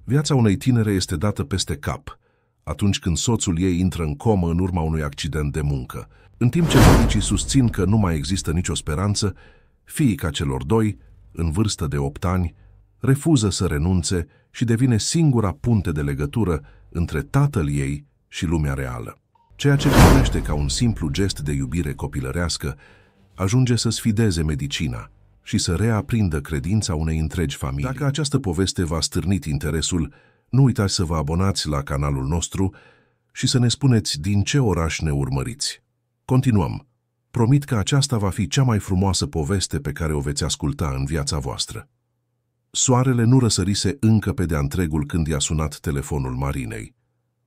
Viața unei tinere este dată peste cap atunci când soțul ei intră în comă în urma unui accident de muncă. În timp ce medicii susțin că nu mai există nicio speranță, fiica celor doi, în vârstă de 8 ani, refuză să renunțe și devine singura punte de legătură între tatăl ei și lumea reală. Ceea ce pornește ca un simplu gest de iubire copilărească ajunge să sfideze medicina și să reaprindă credința unei întregi familii. Dacă această poveste v-a stârnit interesul, nu uitați să vă abonați la canalul nostru și să ne spuneți din ce oraș ne urmăriți. Continuăm. Promit că aceasta va fi cea mai frumoasă poveste pe care o veți asculta în viața voastră. Soarele nu răsărise încă pe de-a întregul când i-a sunat telefonul Marinei.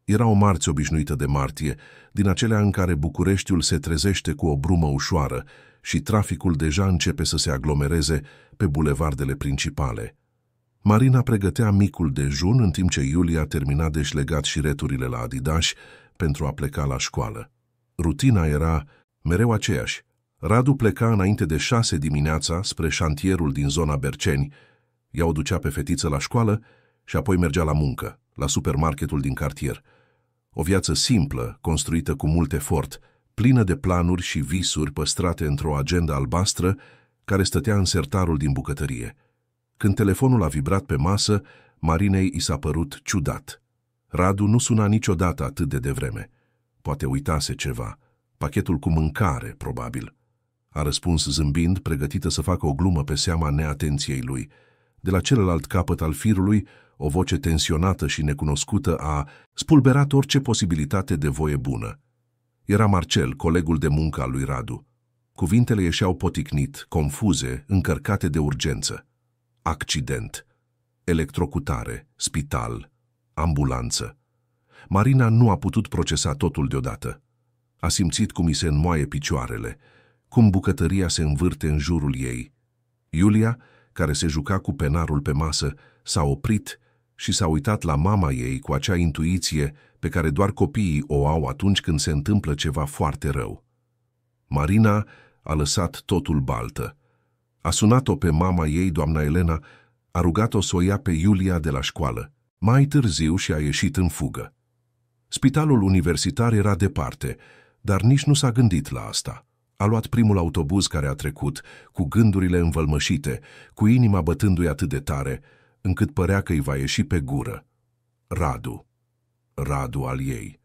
Era o marți obișnuită de martie, din acelea în care Bucureștiul se trezește cu o brumă ușoară și traficul deja începe să se aglomereze pe bulevardele principale. Marina pregătea micul dejun în timp ce Iulia termina de șlegat șireturile la Adidas pentru a pleca la școală. Rutina era mereu aceeași. Radu pleca înainte de 6 dimineața spre șantierul din zona Berceni, ea o ducea pe fetiță la școală și apoi mergea la muncă, la supermarketul din cartier. O viață simplă, construită cu mult efort, plină de planuri și visuri păstrate într-o agendă albastră care stătea în sertarul din bucătărie. Când telefonul a vibrat pe masă, Marinei i s-a părut ciudat. Radu nu suna niciodată atât de devreme. Poate uitase ceva. Pachetul cu mâncare, probabil. A răspuns zâmbind, pregătită să facă o glumă pe seama neatenției lui. De la celălalt capăt al firului, o voce tensionată și necunoscută a spulberat orice posibilitate de voie bună. Era Marcel, colegul de muncă al lui Radu. Cuvintele ieșeau poticnit, confuze, încărcate de urgență. Accident, electrocutare, spital, ambulanță. Marina nu a putut procesa totul deodată. A simțit cum îi se înmoaie picioarele, cum bucătăria se învârte în jurul ei. Iulia, care se juca cu penarul pe masă, s-a oprit și s-a uitat la mama ei cu acea intuiție pe care doar copiii o au atunci când se întâmplă ceva foarte rău. Marina a lăsat totul baltă. A sunat-o pe mama ei, doamna Elena, a rugat-o să o ia pe Iulia de la școală. Mai târziu și-a ieșit în fugă. Spitalul universitar era departe, dar nici nu s-a gândit la asta. A luat primul autobuz care a trecut, cu gândurile învălmășite, cu inima bătându-i atât de tare, încât părea că îi va ieși pe gură. Radu. Radu al ei.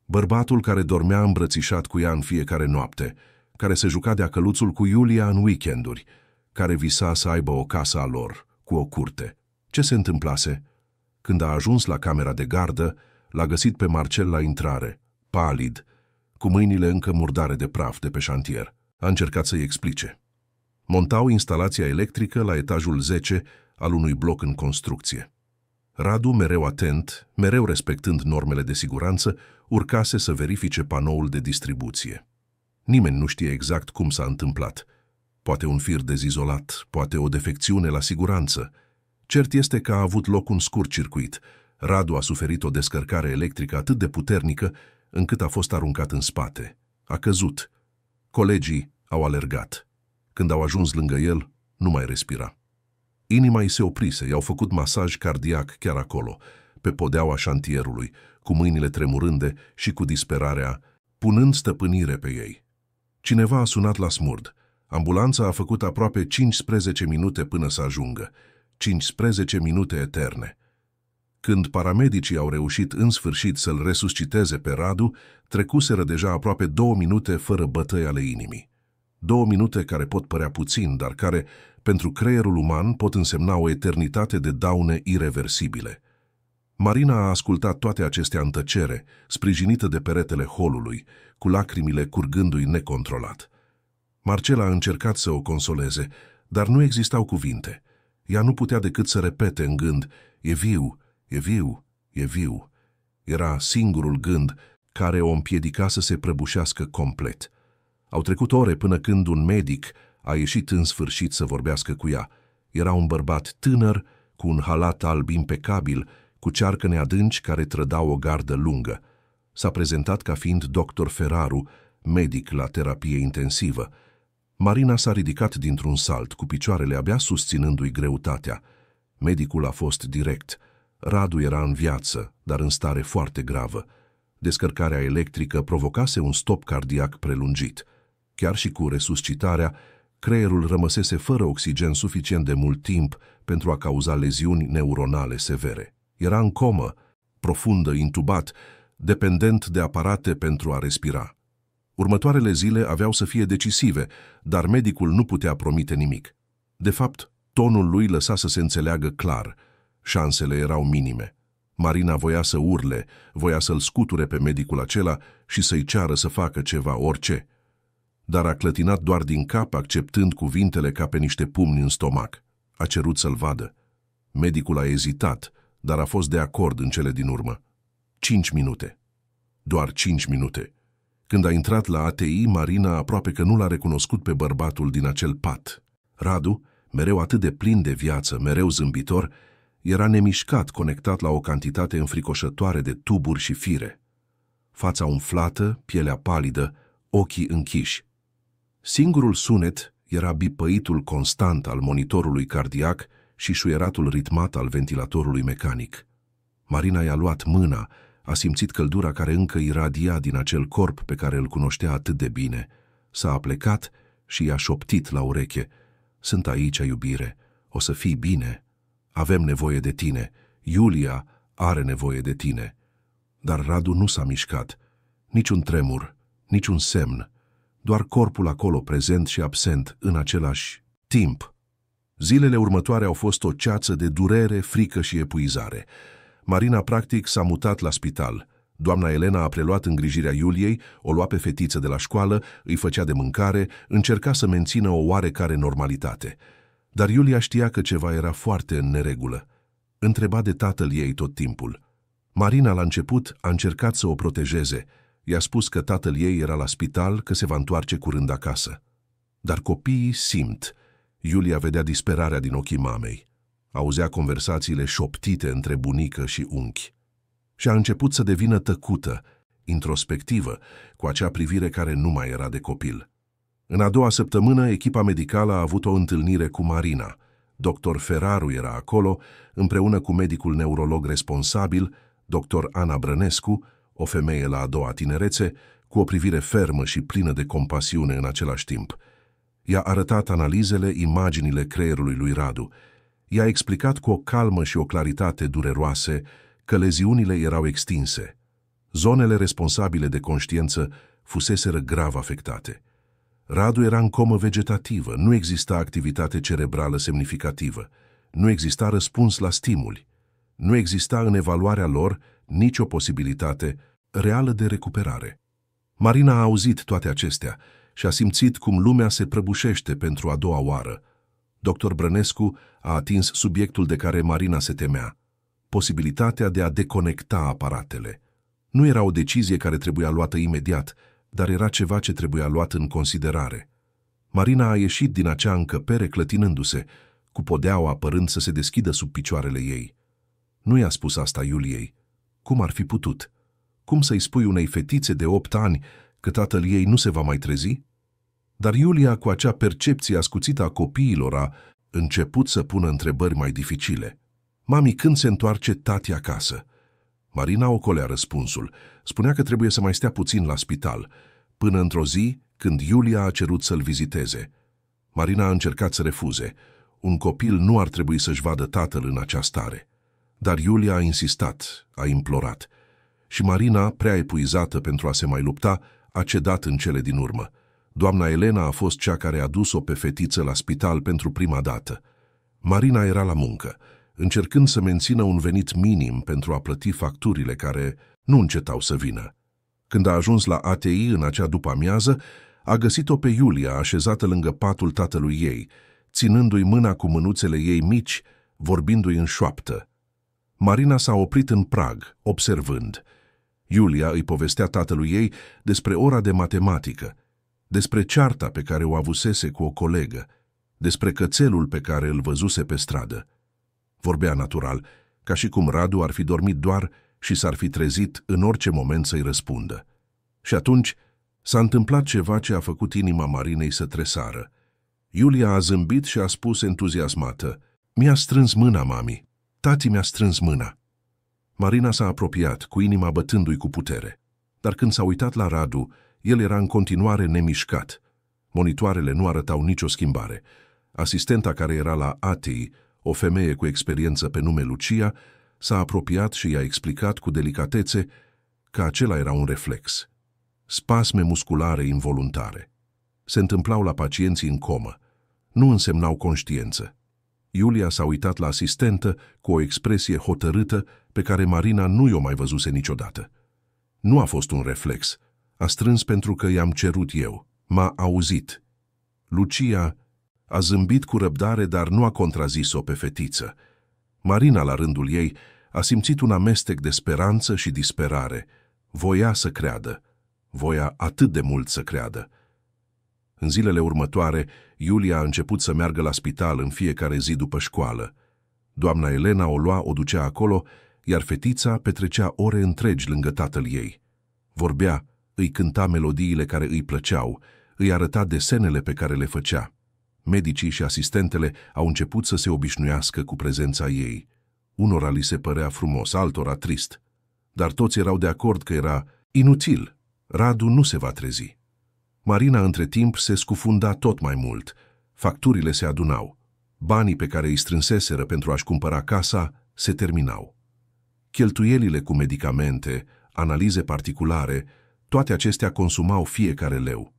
Bărbatul care dormea îmbrățișat cu ea în fiecare noapte, care se juca de-a căluțul cu Iulia în weekenduri, care visa să aibă o casă a lor, cu o curte. Ce se întâmplase? Când a ajuns la camera de gardă, l-a găsit pe Marcel la intrare, palid, cu mâinile încă murdare de praf de pe șantier. A încercat să-i explice. Montau instalația electrică la etajul 10 al unui bloc în construcție. Radu, mereu atent, mereu respectând normele de siguranță, urcase să verifice panoul de distribuție. Nimeni nu știe exact cum s-a întâmplat. Poate un fir dezizolat, poate o defecțiune la siguranță. Cert este că a avut loc un scurt circuit. Radu a suferit o descărcare electrică atât de puternică încât a fost aruncat în spate. A căzut. Colegii au alergat. Când au ajuns lângă el, nu mai respira. Inima îi se oprise, i-au făcut masaj cardiac chiar acolo, pe podeaua șantierului, cu mâinile tremurânde și cu disperarea, punând stăpânire pe ei. Cineva a sunat la smurd. Ambulanța a făcut aproape 15 minute până să ajungă. 15 minute eterne. Când paramedicii au reușit în sfârșit să-l resusciteze pe Radu, trecuseră deja aproape 2 minute fără bătăi ale inimii. 2 minute care pot părea puțin, dar care, pentru creierul uman, pot însemna o eternitate de daune ireversibile. Marina a ascultat toate acestea în tăcere, sprijinită de peretele holului, cu lacrimile curgându-i necontrolat. Marcel a încercat să o consoleze, dar nu existau cuvinte. Ea nu putea decât să repete în gând, "E viu, e viu, e viu." Era singurul gând care o împiedica să se prăbușească complet. Au trecut ore până când un medic a ieșit în sfârșit să vorbească cu ea. Era un bărbat tânăr, cu un halat alb impecabil, cu cearcăne adânci care trădau o gardă lungă. S-a prezentat ca fiind doctor Ferraru, medic la terapie intensivă. Marina s-a ridicat dintr-un salt, cu picioarele abia susținându-i greutatea. Medicul a fost direct. Radu era în viață, dar în stare foarte gravă. Descărcarea electrică provocase un stop cardiac prelungit. Chiar și cu resuscitarea, creierul rămăsese fără oxigen suficient de mult timp pentru a cauza leziuni neuronale severe. Era în comă, profundă, intubat, dependent de aparate pentru a respira. Următoarele zile aveau să fie decisive, dar medicul nu putea promite nimic. De fapt, tonul lui lăsa să se înțeleagă clar. Șansele erau minime. Marina voia să urle, voia să-l scuture pe medicul acela și să-i ceară să facă ceva, orice. Dar a clătinat doar din cap, acceptând cuvintele ca pe niște pumni în stomac. A cerut să-l vadă. Medicul a ezitat, dar a fost de acord în cele din urmă. 5 minute. Doar 5 minute. Când a intrat la ATI, Marina aproape că nu l-a recunoscut pe bărbatul din acel pat. Radu, mereu atât de plin de viață, mereu zâmbitor, era nemișcat, conectat la o cantitate înfricoșătoare de tuburi și fire. Fața umflată, pielea palidă, ochii închiși. Singurul sunet era bipăitul constant al monitorului cardiac și șuieratul ritmat al ventilatorului mecanic. Marina i-a luat mâna, a simțit căldura care încă iradia din acel corp pe care îl cunoștea atât de bine. S-a aplecat și i-a șoptit la ureche: "Sunt aici, iubire, o să fii bine. Avem nevoie de tine. Iulia are nevoie de tine." Dar Radu nu s-a mișcat. Niciun tremur, niciun semn. Doar corpul acolo, prezent și absent, în același timp. Zilele următoare au fost o ceață de durere, frică și epuizare. Marina, practic, s-a mutat la spital. Doamna Elena a preluat îngrijirea Iuliei, o lua pe fetiță de la școală, îi făcea de mâncare, încerca să mențină o oarecare normalitate. Dar Iulia știa că ceva era foarte în neregulă. Întreba de tatăl ei tot timpul. Marina, la început, a încercat să o protejeze. I-a spus că tatăl ei era la spital, că se va întoarce curând acasă. Dar copiii simt. Iulia vedea disperarea din ochii mamei. Auzea conversațiile șoptite între bunică și unchi. Și a început să devină tăcută, introspectivă, cu acea privire care nu mai era de copil. În a doua săptămână, echipa medicală a avut o întâlnire cu Marina. Dr. Feraru era acolo, împreună cu medicul neurolog responsabil, Dr. Ana Brănescu, o femeie la a doua tinerețe, cu o privire fermă și plină de compasiune în același timp. I-a arătat analizele, imaginile creierului lui Radu. I-a explicat cu o calmă și o claritate dureroase că leziunile erau extinse. Zonele responsabile de conștiință fuseseră grav afectate. Radu era în comă vegetativă, nu exista activitate cerebrală semnificativă, nu exista răspuns la stimuli, nu exista în evaluarea lor nicio posibilitate reală de recuperare. Marina a auzit toate acestea și a simțit cum lumea se prăbușește pentru a doua oară. Dr. Brănescu a atins subiectul de care Marina se temea: posibilitatea de a deconecta aparatele. Nu era o decizie care trebuia luată imediat, dar era ceva ce trebuia luat în considerare. Marina a ieșit din acea încăpere clătinându-se, cu podeaua părând să se deschidă sub picioarele ei. Nu i-a spus asta Iuliei. Cum ar fi putut? Cum să-i spui unei fetițe de 8 ani că tatăl ei nu se va mai trezi? Dar Iulia, cu acea percepție ascuțită a copiilor, a început să pună întrebări mai dificile. "Mami, când se întoarce tati acasă?" Marina ocolea răspunsul. Spunea că trebuie să mai stea puțin la spital, până într-o zi când Iulia a cerut să-l viziteze. Marina a încercat să refuze. Un copil nu ar trebui să-și vadă tatăl în acea stare. Dar Iulia a insistat, a implorat. Și Marina, prea epuizată pentru a se mai lupta, a cedat în cele din urmă. Doamna Elena a fost cea care a dus-o pe fetiță la spital pentru prima dată. Marina era la muncă, încercând să mențină un venit minim pentru a plăti facturile care nu încetau să vină. Când a ajuns la ATI în acea după-amiază, a găsit-o pe Iulia așezată lângă patul tatălui ei, ținându-i mâna cu mânuțele ei mici, vorbindu-i în șoaptă. Marina s-a oprit în prag, observând. Iulia îi povestea tatălui ei despre ora de matematică, despre cearta pe care o avusese cu o colegă, despre cățelul pe care îl văzuse pe stradă. Vorbea natural, ca și cum Radu ar fi dormit doar și s-ar fi trezit în orice moment să-i răspundă. Și atunci s-a întâmplat ceva ce a făcut inima Marinei să tresară. Iulia a zâmbit și a spus entuziasmată: "Mi-a strâns mâna, mami. Tati mi-a strâns mâna." Marina s-a apropiat, cu inima bătându-i cu putere. Dar când s-a uitat la Radu, el era în continuare nemișcat. Monitoarele nu arătau nicio schimbare. Asistenta care era la ATI, o femeie cu experiență pe nume Lucia, s-a apropiat și i-a explicat cu delicatețe că acela era un reflex. Spasme musculare involuntare. Se întâmplau la pacienții în comă. Nu însemnau conștiință. Iulia s-a uitat la asistentă cu o expresie hotărâtă pe care Marina nu i-o mai văzuse niciodată. Nu a fost un reflex. A strâns pentru că i-am cerut eu. M-a auzit. Lucia a zâmbit cu răbdare, dar nu a contrazis-o pe fetiță. Marina, la rândul ei, a simțit un amestec de speranță și disperare. Voia să creadă. Voia atât de mult să creadă. În zilele următoare, Iulia a început să meargă la spital în fiecare zi după școală. Doamna Elena o lua, o ducea acolo, iar fetița petrecea ore întregi lângă tatăl ei. Vorbea, îi cânta melodiile care îi plăceau, îi arăta desenele pe care le făcea. Medicii și asistentele au început să se obișnuiască cu prezența ei. Unora li se părea frumos, altora trist. Dar toți erau de acord că era inutil. Radu nu se va trezi. Marina, între timp, se scufunda tot mai mult. Facturile se adunau. Banii pe care îi strânseseră pentru a-și cumpăra casa se terminau. Cheltuielile cu medicamente, analize particulare, toate acestea consumau fiecare leu.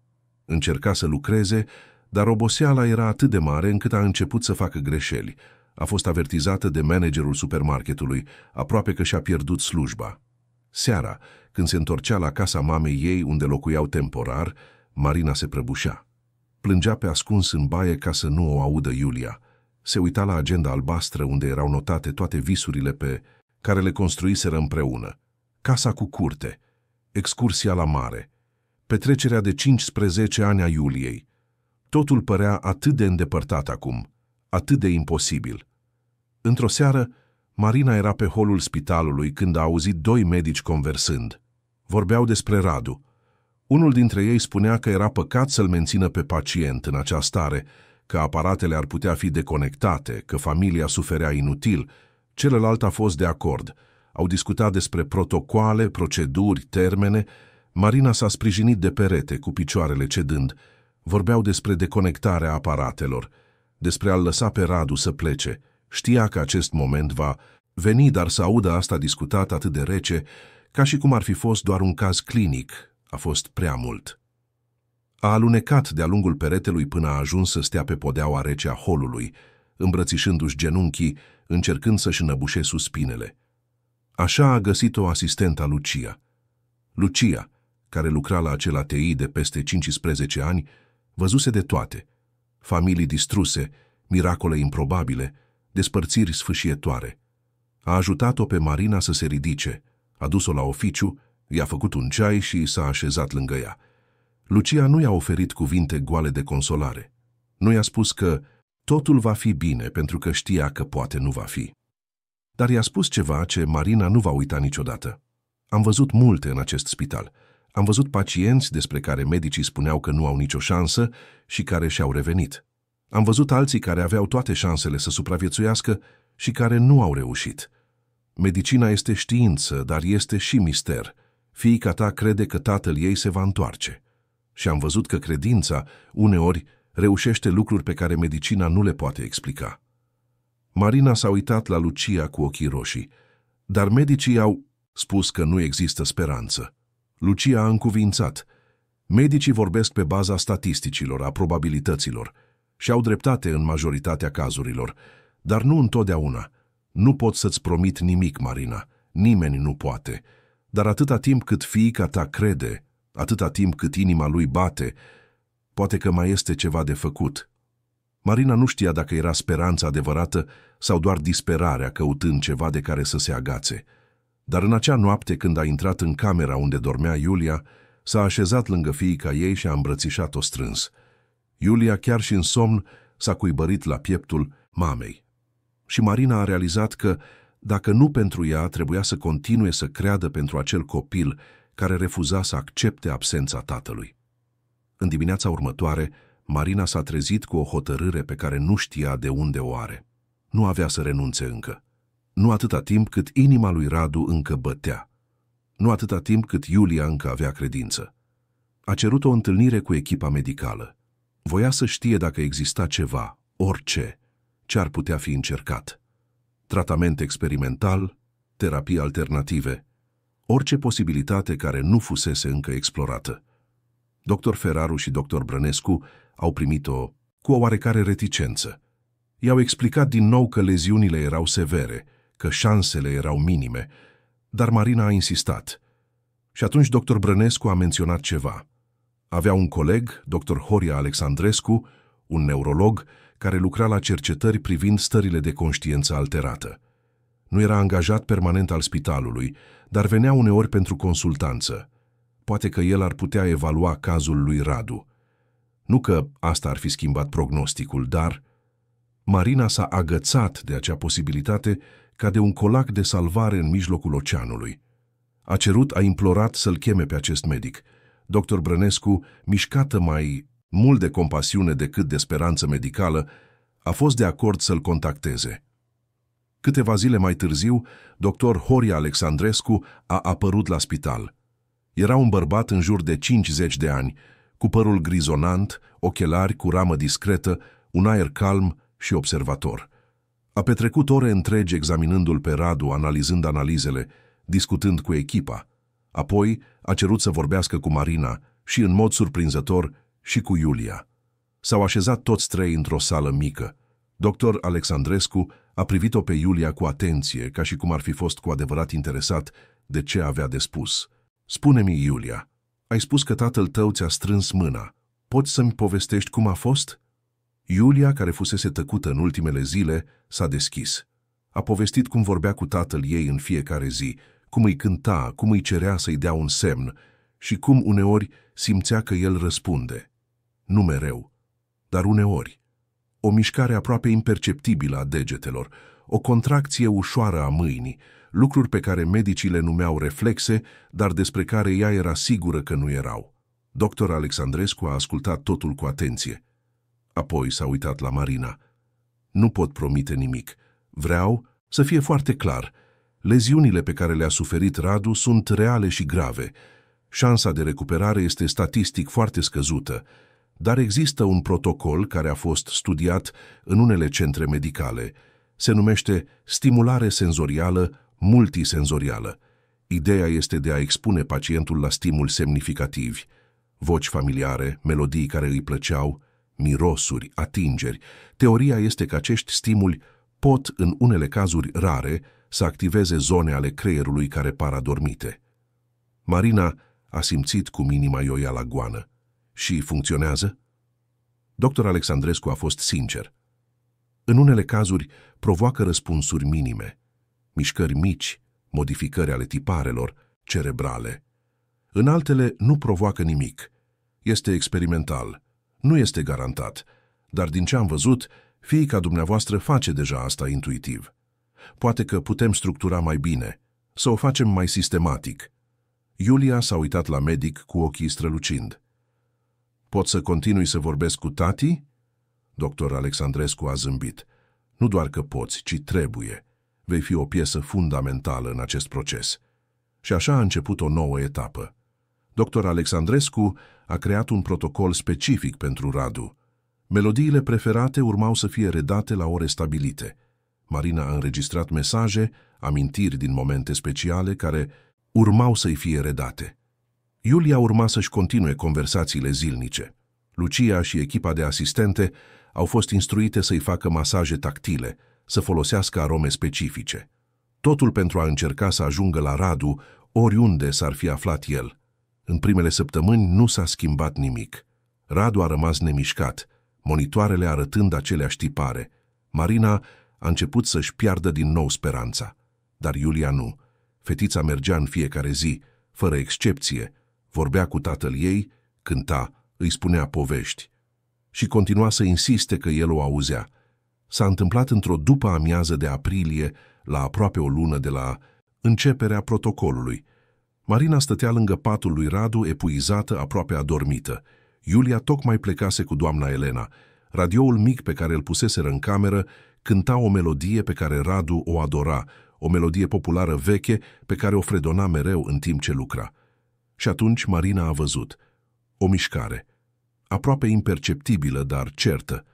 Încerca să lucreze, dar oboseala era atât de mare încât a început să facă greșeli. A fost avertizată de managerul supermarketului, aproape că și-a pierdut slujba. Seara, când se întorcea la casa mamei ei, unde locuiau temporar, Marina se prăbușea. Plângea pe ascuns în baie ca să nu o audă Iulia. Se uita la agenda albastră unde erau notate toate visurile pe care le construiseră împreună. Casa cu curte, excursia la mare, petrecerea de 15 ani a Iuliei. Totul părea atât de îndepărtat acum, atât de imposibil. Într-o seară, Marina era pe holul spitalului când a auzit doi medici conversând. Vorbeau despre Radu. Unul dintre ei spunea că era păcat să-l mențină pe pacient în acea stare, că aparatele ar putea fi deconectate, că familia suferea inutil. Celălalt a fost de acord. Au discutat despre protocoale, proceduri, termene. Marina s-a sprijinit de perete, cu picioarele cedând. Vorbeau despre deconectarea aparatelor, despre a-l lăsa pe Radu să plece. Știa că acest moment va veni, dar să audă asta discutat atât de rece, ca și cum ar fi fost doar un caz clinic, a fost prea mult. A alunecat de-a lungul peretelui până a ajuns să stea pe podeaua rece a holului, îmbrățișându-și genunchii, încercând să-și înăbușe suspinele. Așa a găsit-o asistenta Lucia. Lucia, care lucra la acel ATI de peste 15 ani, văzuse de toate. Familii distruse, miracole improbabile, despărțiri sfâșietoare. A ajutat-o pe Marina să se ridice, a dus-o la oficiu, i-a făcut un ceai și s-a așezat lângă ea. Lucia nu i-a oferit cuvinte goale de consolare. Nu i-a spus că totul va fi bine, pentru că știa că poate nu va fi. Dar i-a spus ceva ce Marina nu va uita niciodată. Am văzut multe în acest spital. Am văzut pacienți despre care medicii spuneau că nu au nicio șansă și care și-au revenit. Am văzut alții care aveau toate șansele să supraviețuiască și care nu au reușit. Medicina este știință, dar este și mister. Fiica ta crede că tatăl ei se va întoarce. Și am văzut că credința, uneori, reușește lucruri pe care medicina nu le poate explica. Marina s-a uitat la Lucia cu ochii roșii, dar medicii au spus că nu există speranță. Lucia a încuvințat. Medicii vorbesc pe baza statisticilor, a probabilităților, și au dreptate în majoritatea cazurilor, dar nu întotdeauna. Nu pot să-ți promit nimic, Marina. Nimeni nu poate. Dar atâta timp cât fiica ta crede, atâta timp cât inima lui bate, poate că mai este ceva de făcut. Marina nu știa dacă era speranța adevărată sau doar disperarea căutând ceva de care să se agațe. Dar în acea noapte, când a intrat în camera unde dormea Iulia, s-a așezat lângă fiica ei și a îmbrățișat-o strâns. Iulia, chiar și în somn, s-a cuibărit la pieptul mamei. Și Marina a realizat că, dacă nu pentru ea, trebuia să continue să creadă pentru acel copil care refuza să accepte absența tatălui. În dimineața următoare, Marina s-a trezit cu o hotărâre pe care nu știa de unde o are. Nu avea să renunțe încă. Nu atâta timp cât inima lui Radu încă bătea. Nu atâta timp cât Iulia încă avea credință. A cerut o întâlnire cu echipa medicală. Voia să știe dacă exista ceva, orice, ce ar putea fi încercat. Tratament experimental, terapii alternative, orice posibilitate care nu fusese încă explorată. Dr. Feraru și dr. Brănescu au primit-o cu o oarecare reticență. I-au explicat din nou că leziunile erau severe, că șansele erau minime, dar Marina a insistat. Și atunci dr. Brănescu a menționat ceva. Avea un coleg, dr. Horia Alexandrescu, un neurolog, care lucra la cercetări privind stările de conștiință alterată. Nu era angajat permanent al spitalului, dar venea uneori pentru consultanță. Poate că el ar putea evalua cazul lui Radu. Nu că asta ar fi schimbat prognosticul, dar Marina s-a agățat de acea posibilitate ca de un colac de salvare în mijlocul oceanului. A implorat să-l cheme pe acest medic. Dr. Brănescu, mișcată mai mult de compasiune decât de speranță medicală, a fost de acord să-l contacteze. Câteva zile mai târziu, dr. Horia Alexandrescu a apărut la spital. Era un bărbat în jur de 50 de ani, cu părul grizonant, ochelari cu ramă discretă, un aer calm și observator. A petrecut ore întregi examinându-l pe Radu, analizând analizele, discutând cu echipa. Apoi a cerut să vorbească cu Marina și, în mod surprinzător, și cu Iulia. S-au așezat toți trei într-o sală mică. Dr. Alexandrescu a privit-o pe Iulia cu atenție, ca și cum ar fi fost cu adevărat interesat de ce avea de spus. Spune-mi, Iulia, ai spus că tatăl tău ți-a strâns mâna. Poți să-mi povestești cum a fost? Iulia, care fusese tăcută în ultimele zile, s-a deschis. A povestit cum vorbea cu tatăl ei în fiecare zi, cum îi cânta, cum îi cerea să-i dea un semn și cum uneori simțea că el răspunde. Nu mereu, dar uneori. O mișcare aproape imperceptibilă a degetelor, o contracție ușoară a mâinii, lucruri pe care medicii le numeau reflexe, dar despre care ea era sigură că nu erau. Dr. Alexandrescu a ascultat totul cu atenție. Apoi s-a uitat la Marina. Nu pot promite nimic. Vreau să fie foarte clar. Leziunile pe care le-a suferit Radu sunt reale și grave. Șansa de recuperare este statistic foarte scăzută, dar există un protocol care a fost studiat în unele centre medicale. Se numește stimulare senzorială multisenzorială. Ideea este de a expune pacientul la stimuli semnificativi, voci familiare, melodii care îi plăceau, mirosuri, atingeri. Teoria este că acești stimuli pot, în unele cazuri rare, să activeze zone ale creierului care par adormite. Marina a simțit cum inima i-o ia la goană. Și funcționează? Dr. Alexandrescu a fost sincer. În unele cazuri provoacă răspunsuri minime, mișcări mici, modificări ale tiparelor cerebrale. În altele nu provoacă nimic. Este experimental, nu este garantat, dar din ce am văzut, fiica dumneavoastră face deja asta intuitiv. Poate că putem structura mai bine, să o facem mai sistematic. Iulia s-a uitat la medic cu ochii strălucind. Pot să continui să vorbesc cu tati? Dr. Alexandrescu a zâmbit. Nu doar că poți, ci trebuie. Vei fi o piesă fundamentală în acest proces. Și așa a început o nouă etapă. Dr. Alexandrescu a creat un protocol specific pentru Radu. Melodiile preferate urmau să fie redate la ore stabilite. Marina a înregistrat mesaje, amintiri din momente speciale care urmau să-i fie redate. Iulia urma să-și continue conversațiile zilnice. Lucia și echipa de asistente au fost instruite să-i facă masaje tactile, să folosească arome specifice. Totul pentru a încerca să ajungă la Radu oriunde s-ar fi aflat el. În primele săptămâni nu s-a schimbat nimic. Radu a rămas nemișcat, monitoarele arătând aceleași tipare. Marina a început să-și piardă din nou speranța. Dar Iulia nu. Fetița mergea în fiecare zi, fără excepție, vorbea cu tatăl ei, cânta, îi spunea povești. Și continua să insiste că el o auzea. S-a întâmplat într-o după-amiază de aprilie, la aproape o lună de la începerea protocolului. Marina stătea lângă patul lui Radu, epuizată, aproape adormită. Iulia tocmai plecase cu doamna Elena. Radioul mic pe care îl puseseră în cameră cânta o melodie pe care Radu o adora, o melodie populară veche pe care o fredona mereu în timp ce lucra. Și atunci Marina a văzut o mișcare, aproape imperceptibilă, dar certă.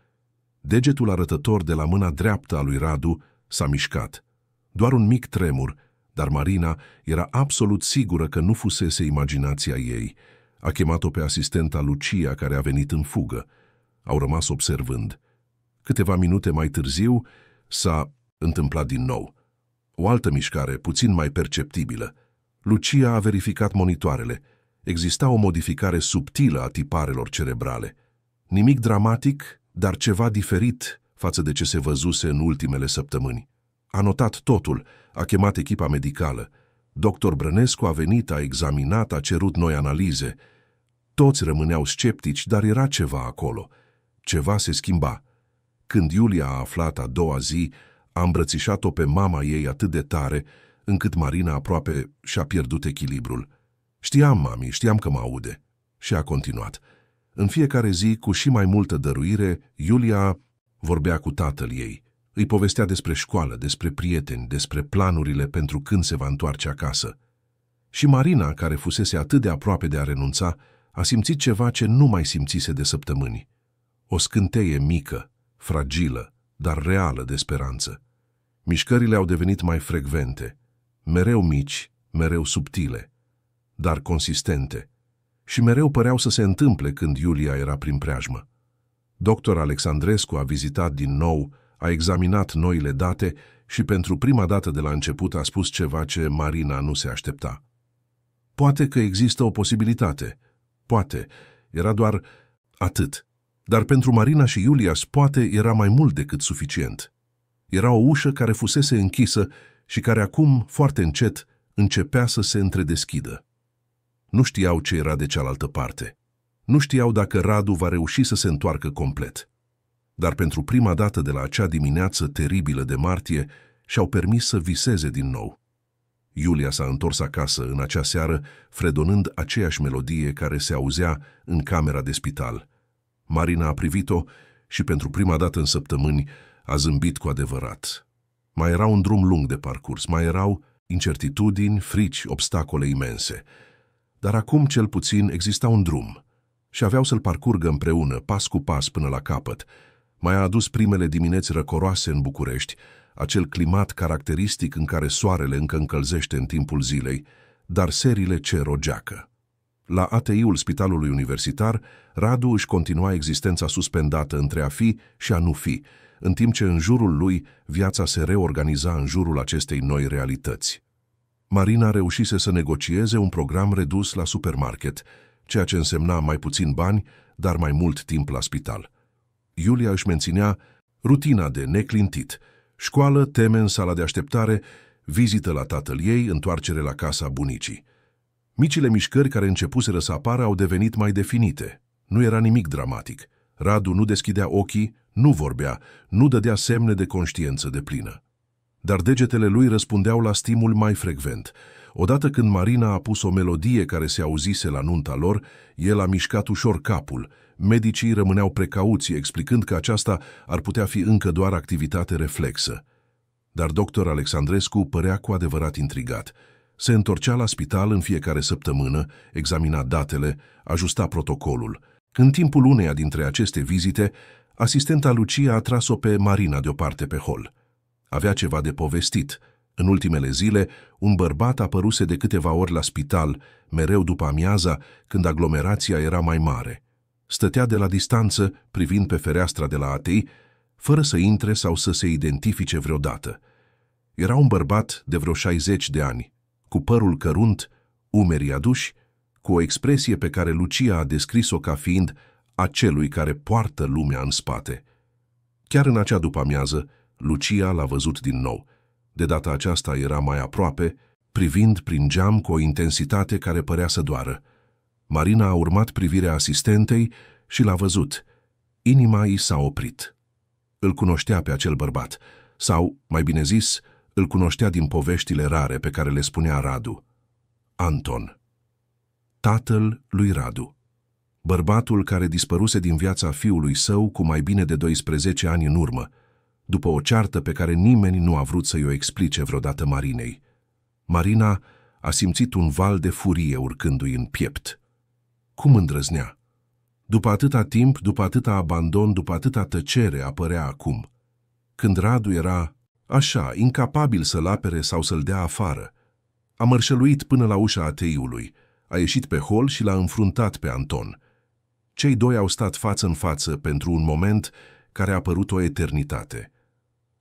Degetul arătător de la mâna dreaptă a lui Radu s-a mișcat. Doar un mic tremur, dar Marina era absolut sigură că nu fusese imaginația ei. A chemat-o pe asistenta Lucia, care a venit în fugă. Au rămas observând. Câteva minute mai târziu s-a întâmplat din nou. O altă mișcare, puțin mai perceptibilă. Lucia a verificat monitoarele. Exista o modificare subtilă a tiparelor cerebrale. Nimic dramatic, dar ceva diferit față de ce se văzuse în ultimele săptămâni. A notat totul, a chemat echipa medicală. Dr. Brănescu a venit, a examinat, a cerut noi analize. Toți rămâneau sceptici, dar era ceva acolo. Ceva se schimba. Când Iulia a aflat a doua zi, a îmbrățișat-o pe mama ei atât de tare, încât Marina aproape și-a pierdut echilibrul. Știam, mami, știam că mă aude. Și a continuat. În fiecare zi, cu și mai multă dăruire, Iulia vorbea cu tatăl ei. Îi povestea despre școală, despre prieteni, despre planurile pentru când se va întoarce acasă. Și Marina, care fusese atât de aproape de a renunța, a simțit ceva ce nu mai simțise de săptămâni. O scânteie mică, fragilă, dar reală de speranță. Mișcările au devenit mai frecvente, mereu mici, mereu subtile, dar consistente, și mereu păreau să se întâmple când Iulia era prin preajmă. Dr. Alexandrescu a vizitat din nou, a examinat noile date și pentru prima dată de la început a spus ceva ce Marina nu se aștepta. Poate că există o posibilitate. Poate. Era doar atât. Dar pentru Marina și Iulia, poate era mai mult decât suficient. Era o ușă care fusese închisă și care acum, foarte încet, începea să se întredeschidă. Nu știau ce era de cealaltă parte. Nu știau dacă Radu va reuși să se întoarcă complet. Dar pentru prima dată de la acea dimineață teribilă de martie, și-au permis să viseze din nou. Iulia s-a întors acasă în acea seară, fredonând aceeași melodie care se auzea în camera de spital. Marina a privit-o și pentru prima dată în săptămâni a zâmbit cu adevărat. Mai era un drum lung de parcurs, mai erau incertitudini, frici, obstacole imense. Dar acum, cel puțin, exista un drum și aveau să-l parcurgă împreună, pas cu pas, până la capăt. Mai a adus primele dimineți răcoroase în București, acel climat caracteristic în care soarele încă încălzește în timpul zilei, dar serile cer o geacă. La ATI-ul Spitalului Universitar, Radu își continua existența suspendată între a fi și a nu fi, în timp ce în jurul lui viața se reorganiza în jurul acestei noi realități. Marina reușise să negocieze un program redus la supermarket, ceea ce însemna mai puțin bani, dar mai mult timp la spital. Iulia își menținea rutina de neclintit, școală, teme în sala de așteptare, vizită la tatăl ei, întoarcere la casa bunicii. Micile mișcări care începuseră să apară au devenit mai definite. Nu era nimic dramatic. Radu nu deschidea ochii, nu vorbea, nu dădea semne de conștiință deplină. Dar degetele lui răspundeau la stimul mai frecvent. Odată când Marina a pus o melodie care se auzise la nunta lor, el a mișcat ușor capul. Medicii rămâneau precauți, explicând că aceasta ar putea fi încă doar activitate reflexă. Dar dr. Alexandrescu părea cu adevărat intrigat. Se întorcea la spital în fiecare săptămână, examina datele, ajusta protocolul. În timpul uneia dintre aceste vizite, asistenta Lucia a tras-o pe Marina deoparte pe hol. Avea ceva de povestit. În ultimele zile, un bărbat apăruse de câteva ori la spital, mereu după amiaza, când aglomerația era mai mare. Stătea de la distanță, privind pe fereastra de la ATI, fără să intre sau să se identifice vreodată. Era un bărbat de vreo 60 de ani, cu părul cărunt, umerii aduși, cu o expresie pe care Lucia a descris-o ca fiind a celui care poartă lumea în spate. Chiar în acea după-amiază, Lucia l-a văzut din nou. De data aceasta era mai aproape, privind prin geam cu o intensitate care părea să doară. Marina a urmat privirea asistentei și l-a văzut. Inima i s-a oprit. Îl cunoștea pe acel bărbat, sau, mai bine zis, îl cunoștea din poveștile rare pe care le spunea Radu. Anton. Tatăl lui Radu. Bărbatul care dispăruse din viața fiului său cu mai bine de 12 ani în urmă. după o ceartă pe care nimeni nu a vrut să-i o explice vreodată Marinei. Marina a simțit un val de furie urcându-i în piept. Cum îndrăznea? După atâta timp, după atâta abandon, după atâta tăcere, apărea acum. Când Radu era, așa, incapabil să-l apere sau să-l dea afară. A mărșăluit până la ușa ateiului, a ieșit pe hol și l-a înfruntat pe Anton. Cei doi au stat față în față pentru un moment care a părut o eternitate.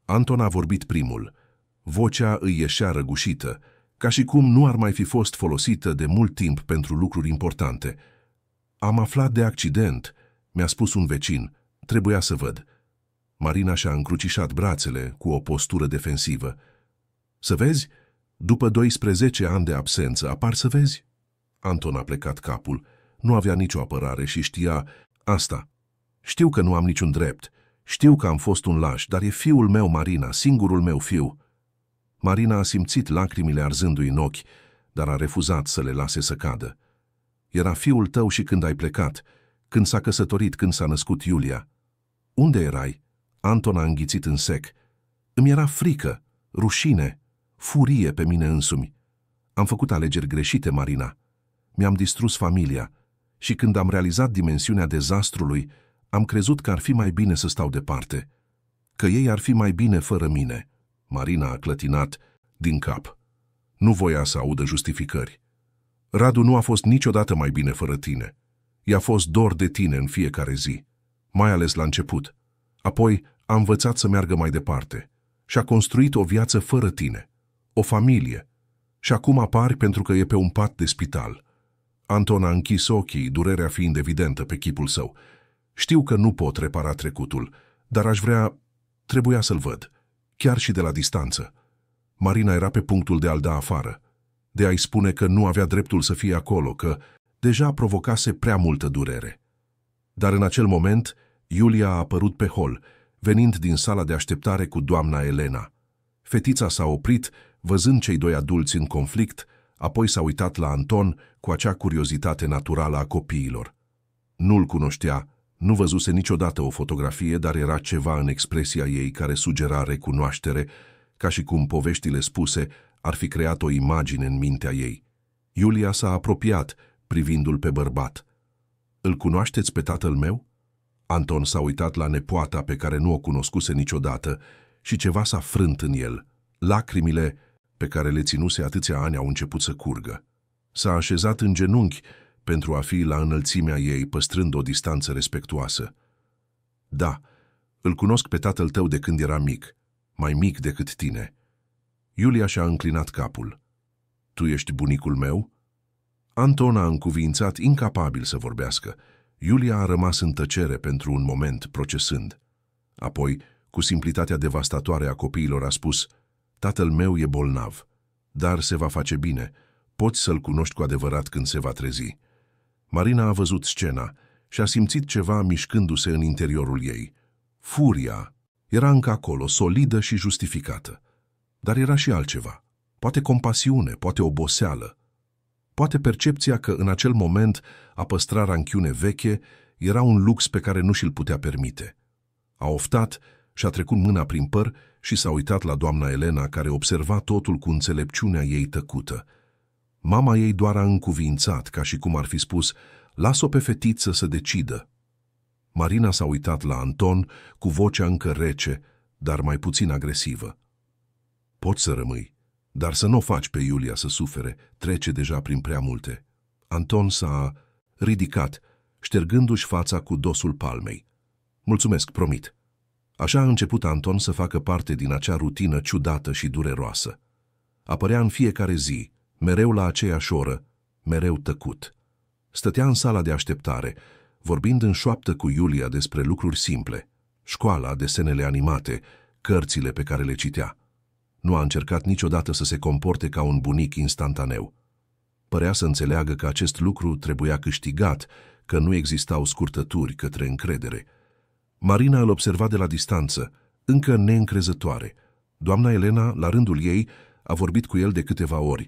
Anton a vorbit primul. Vocea îi ieșea răgușită, ca și cum nu ar mai fi fost folosită de mult timp pentru lucruri importante. Am aflat de accident, mi-a spus un vecin. Trebuia să văd. Marina și-a încrucișat brațele cu o postură defensivă. Să vezi? După 12 ani de absență, apar să vezi? Anton a plecat capul. Nu avea nicio apărare și știa asta. Știu că nu am niciun drept. Știu că am fost un laș, dar e fiul meu, Marina, singurul meu fiu. Marina a simțit lacrimile arzându-i în ochi, dar a refuzat să le lase să cadă. Era fiul tău și când ai plecat, când s-a căsătorit, când s-a născut Iulia. Unde erai? Anton a înghițit în sec. Îmi era frică, rușine, furie pe mine însumi. Am făcut alegeri greșite, Marina. Mi-am distrus familia și când am realizat dimensiunea dezastrului, am crezut că ar fi mai bine să stau departe, că ei ar fi mai bine fără mine. Marina a clătinat din cap. Nu voia să audă justificări. Radu nu a fost niciodată mai bine fără tine. I-a fost dor de tine în fiecare zi, mai ales la început. Apoi a învățat să meargă mai departe și a construit o viață fără tine, o familie. Și acum apari pentru că e pe un pat de spital. Anton a închis ochii, durerea fiind evidentă pe chipul său. Știu că nu pot repara trecutul, dar aș vrea... Trebuia să-l văd, chiar și de la distanță. Marina era pe punctul de a-l da afară, de a-i spune că nu avea dreptul să fie acolo, că deja provocase prea multă durere. Dar în acel moment, Iulia a apărut pe hol, venind din sala de așteptare cu doamna Elena. Fetița s-a oprit, văzând cei doi adulți în conflict, apoi s-a uitat la Anton cu acea curiozitate naturală a copiilor. Nu-l cunoștea, nu văzuse niciodată o fotografie, dar era ceva în expresia ei care sugera recunoaștere, ca și cum poveștile spuse ar fi creat o imagine în mintea ei. Iulia s-a apropiat, privindu-l pe bărbat. Îl cunoașteți pe tatăl meu? Anton s-a uitat la nepoata pe care nu o cunoscuse niciodată și ceva s-a frânt în el. Lacrimile pe care le ținuse atâția ani au început să curgă. S-a așezat în genunchi pentru a fi la înălțimea ei, păstrând o distanță respectuoasă. Da, îl cunosc pe tatăl tău de când era mic, mai mic decât tine. Iulia și-a înclinat capul. Tu ești bunicul meu? Anton a încuviințat, incapabil să vorbească. Iulia a rămas în tăcere pentru un moment, procesând. Apoi, cu simplitatea devastatoare a copiilor, a spus: tatăl meu e bolnav, dar se va face bine. Poți să-l cunoști cu adevărat când se va trezi. Marina a văzut scena și a simțit ceva mișcându-se în interiorul ei. Furia era încă acolo, solidă și justificată. Dar era și altceva. Poate compasiune, poate oboseală. Poate percepția că în acel moment a păstra ranchiune veche era un lux pe care nu și-l putea permite. A oftat și-a trecut mâna prin păr și s-a uitat la doamna Elena, care observa totul cu înțelepciunea ei tăcută. Mama ei doar a încuviințat, ca și cum ar fi spus: las-o pe fetiță să decidă. Marina s-a uitat la Anton cu vocea încă rece, dar mai puțin agresivă. Poți să rămâi, dar să nu o faci pe Iulia să sufere, trece deja prin prea multe. Anton s-a ridicat, ștergându-și fața cu dosul palmei. Mulțumesc, promit. Așa a început Anton să facă parte din acea rutină ciudată și dureroasă. Apărea în fiecare zi, mereu la aceeași oră, mereu tăcut. Stătea în sala de așteptare, vorbind în șoaptă cu Iulia despre lucruri simple, școala, desenele animate, cărțile pe care le citea. Nu a încercat niciodată să se comporte ca un bunic instantaneu. Părea să înțeleagă că acest lucru trebuia câștigat, că nu existau scurtături către încredere. Marina îl observa de la distanță, încă neîncrezătoare. Doamna Elena, la rândul ei, a vorbit cu el de câteva ori.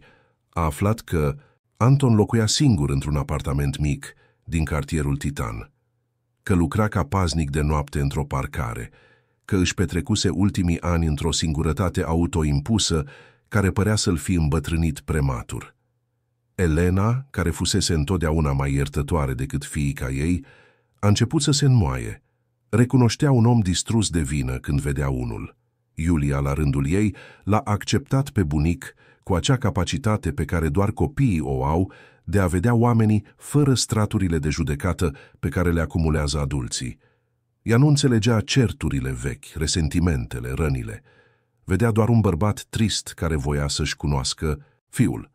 A aflat că Anton locuia singur într-un apartament mic din cartierul Titan, că lucra ca paznic de noapte într-o parcare, că își petrecuse ultimii ani într-o singurătate autoimpusă care părea să-l fi îmbătrânit prematur. Elena, care fusese întotdeauna mai iertătoare decât fiica ei, a început să se înmoaie. Recunoștea un om distrus de vină când vedea unul. Iulia, la rândul ei, l-a acceptat pe bunic cu acea capacitate pe care doar copiii o au de a vedea oamenii fără straturile de judecată pe care le acumulează adulții. Ea nu înțelegea certurile vechi, resentimentele, rănile. Vedea doar un bărbat trist care voia să-și cunoască fiul.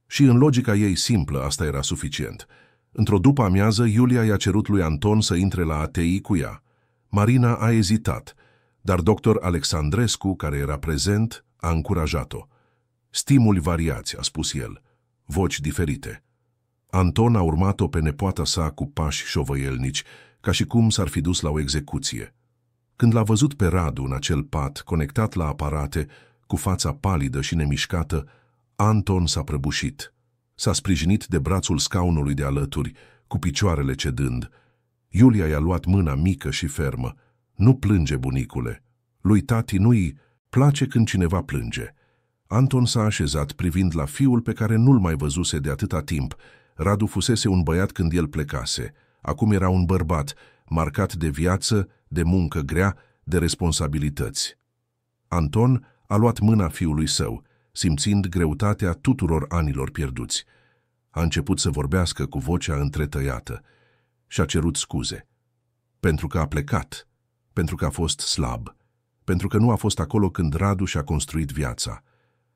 Și în logica ei simplă asta era suficient. Într-o după-amiază, Iulia i-a cerut lui Anton să intre la ATI cu ea. Marina a ezitat, dar doctor Alexandrescu, care era prezent, a încurajat-o. Stimuli variați, a spus el, voci diferite. Anton a urmat-o pe nepoata sa cu pași șovăielnici, ca și cum s-ar fi dus la o execuție. Când l-a văzut pe Radu în acel pat, conectat la aparate, cu fața palidă și nemișcată, Anton s-a prăbușit. S-a sprijinit de brațul scaunului de alături, cu picioarele cedând. Iulia i-a luat mâna mică și fermă. Nu plânge, bunicule. Lui tati nu-i place când cineva plânge. Anton s-a așezat privind la fiul pe care nu-l mai văzuse de atâta timp. Radu fusese un băiat când el plecase. Acum era un bărbat, marcat de viață, de muncă grea, de responsabilități. Anton a luat mâna fiului său, simțind greutatea tuturor anilor pierduți. A început să vorbească cu vocea întretăiată și a cerut scuze. Pentru că a plecat, pentru că a fost slab, pentru că nu a fost acolo când Radu și-a construit viața.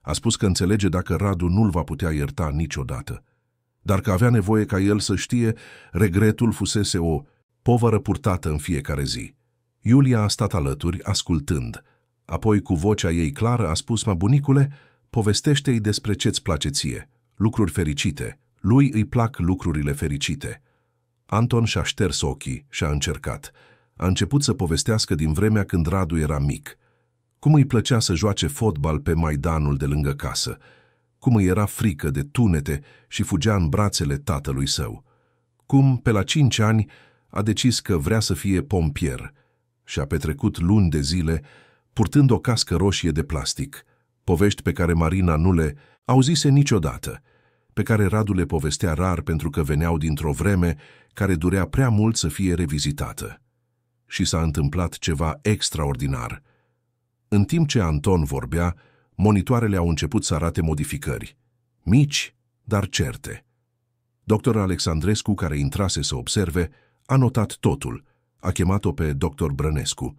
A spus că înțelege dacă Radu nu-l va putea ierta niciodată, dar că avea nevoie ca el să știe regretul fusese o povară purtată în fiecare zi. Iulia a stat alături, ascultând. Apoi, cu vocea ei clară, a spus: "Mă, bunicule, povestește-i despre ce-ți place ție, lucruri fericite. Lui îi plac lucrurile fericite." Anton și-a șters ochii și a încercat. A început să povestească din vremea când Radu era mic. Cum îi plăcea să joace fotbal pe Maidanul de lângă casă. Cum îi era frică de tunete și fugea în brațele tatălui său. Cum, pe la 5 ani, a decis că vrea să fie pompier și a petrecut luni de zile purtând o cască roșie de plastic, povești pe care Marina nu le auzise niciodată, pe care Radu le povestea rar pentru că veneau dintr-o vreme care durea prea mult să fie revizitată. Și s-a întâmplat ceva extraordinar. În timp ce Anton vorbea, monitoarele au început să arate modificări, mici, dar certe. Dr. Alexandrescu, care intrase să observe, a notat totul. A chemat-o pe dr. Brănescu.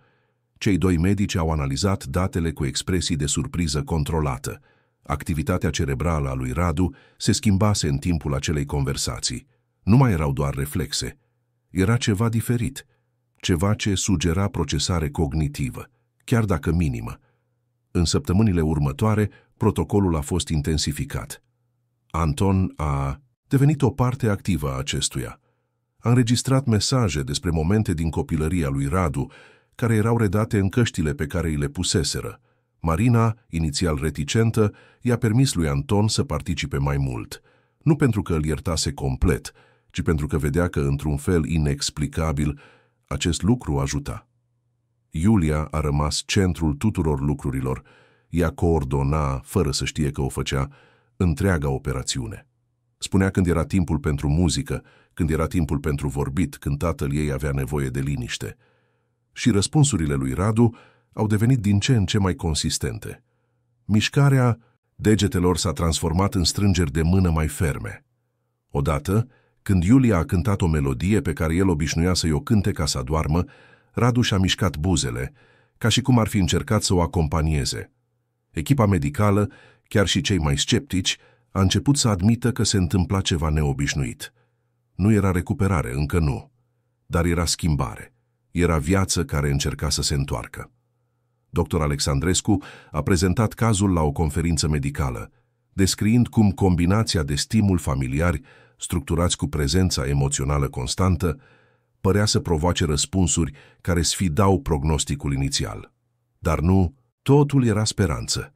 Cei doi medici au analizat datele cu expresii de surpriză controlată. Activitatea cerebrală a lui Radu se schimbase în timpul acelei conversații. Nu mai erau doar reflexe. Era ceva diferit, ceva ce sugera procesare cognitivă, chiar dacă minimă. În săptămânile următoare, protocolul a fost intensificat. Anton a devenit o parte activă a acestuia. A înregistrat mesaje despre momente din copilăria lui Radu, care erau redate în căștile pe care îi le puseseră. Marina, inițial reticentă, i-a permis lui Anton să participe mai mult. Nu pentru că îl iertase complet, ci pentru că vedea că, într-un fel inexplicabil, acest lucru ajuta. Iulia a rămas centrul tuturor lucrurilor. Ea coordona, fără să știe că o făcea, întreaga operațiune. Spunea când era timpul pentru muzică, când era timpul pentru vorbit, când tatăl ei avea nevoie de liniște. Și răspunsurile lui Radu au devenit din ce în ce mai consistente. Mișcarea degetelor s-a transformat în strângeri de mână mai ferme. Odată, când Iulia a cântat o melodie pe care el obișnuia să-i o cânte ca să adoarmă, Radu și-a mișcat buzele, ca și cum ar fi încercat să o acompanieze. Echipa medicală, chiar și cei mai sceptici, a început să admită că se întâmpla ceva neobișnuit. Nu era recuperare, încă nu, dar era schimbare. Era viață care încerca să se întoarcă. Dr. Alexandrescu a prezentat cazul la o conferință medicală, descriind cum combinația de stimuli familiari, structurați cu prezența emoțională constantă, părea să provoace răspunsuri care sfidau prognosticul inițial. Dar nu, totul era speranță.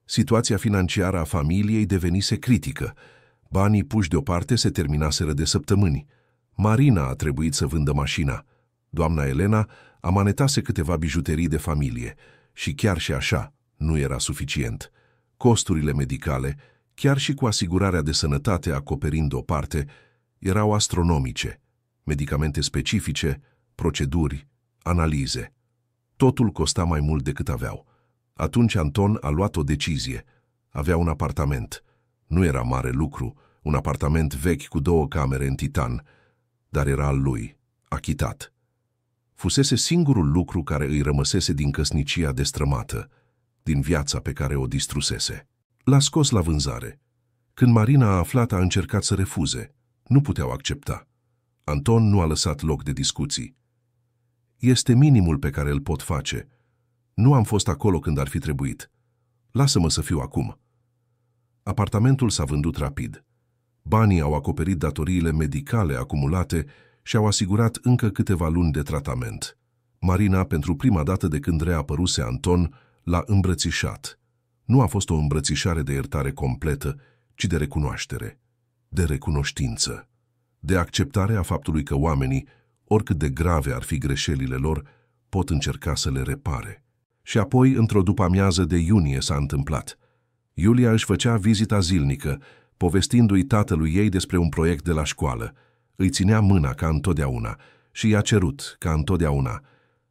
Situația financiară a familiei devenise critică. Banii puși deoparte se terminaseră de săptămâni. Marina a trebuit să vândă mașina. Doamna Elena amanetase câteva bijuterii de familie și chiar și așa nu era suficient. Costurile medicale, chiar și cu asigurarea de sănătate acoperind o parte, erau astronomice. Medicamente specifice, proceduri, analize. Totul costa mai mult decât aveau. Atunci Anton a luat o decizie. Avea un apartament. Nu era mare lucru, un apartament vechi cu 2 camere în titan, dar era al lui, achitat. Fusese singurul lucru care îi rămăsese din căsnicia destrămată, din viața pe care o distrusese. L-a scos la vânzare. Când Marina a aflat, a încercat să refuze. Nu puteau accepta. Anton nu a lăsat loc de discuții. Este minimul pe care îl pot face. Nu am fost acolo când ar fi trebuit. Lasă-mă să fiu acum. Apartamentul s-a vândut rapid. Banii au acoperit datoriile medicale acumulate și au asigurat încă câteva luni de tratament. Marina, pentru prima dată de când reapăruse Anton, l-a îmbrățișat. Nu a fost o îmbrățișare de iertare completă, ci de recunoaștere, de recunoștință, de acceptare a faptului că oamenii, oricât de grave ar fi greșelile lor, pot încerca să le repare. Și apoi, într-o după-amiază de iunie s-a întâmplat. Iulia își făcea vizita zilnică, povestindu-i tatălui ei despre un proiect de la școală. Îi ținea mâna ca întotdeauna și i-a cerut, ca întotdeauna,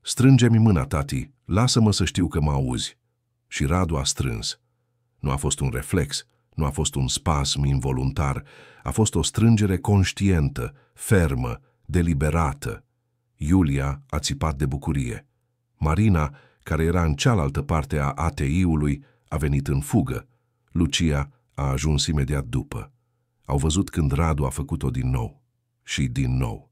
strânge-mi mâna, tati, lasă-mă să știu că mă auzi. Și Radu a strâns. Nu a fost un reflex, nu a fost un spasm involuntar, a fost o strângere conștientă, fermă, deliberată. Iulia a țipat de bucurie. Marina, care era în cealaltă parte a ATI-ului, a venit în fugă. Lucia a ajuns imediat după. Au văzut când Radu a făcut-o din nou. Și din nou.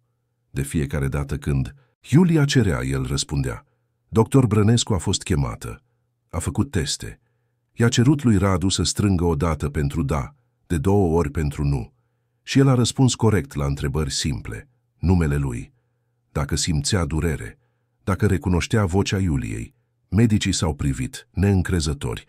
De fiecare dată când Iulia cerea, el răspundea. Doctor Brănescu a fost chemată. A făcut teste. I-a cerut lui Radu să strângă o dată pentru da, de 2 ori pentru nu. Și el a răspuns corect la întrebări simple. Numele lui. Dacă simțea durere. Dacă recunoștea vocea Iuliei. Medicii s-au privit, neîncrezători.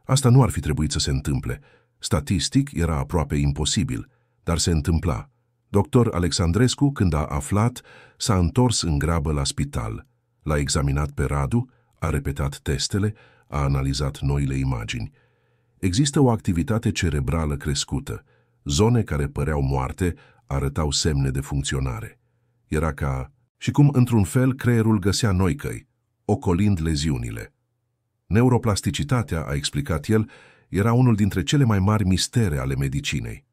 Asta nu ar fi trebuit să se întâmple. Statistic era aproape imposibil, dar se întâmpla. Doctor Alexandrescu, când a aflat, s-a întors în grabă la spital. L-a examinat pe Radu, a repetat testele, a analizat noile imagini. Există o activitate cerebrală crescută. Zone care păreau moarte arătau semne de funcționare. Era ca... Și cum, într-un fel, creierul găsea noi căi, ocolind leziunile. Neuroplasticitatea, a explicat el, era unul dintre cele mai mari mistere ale medicinei.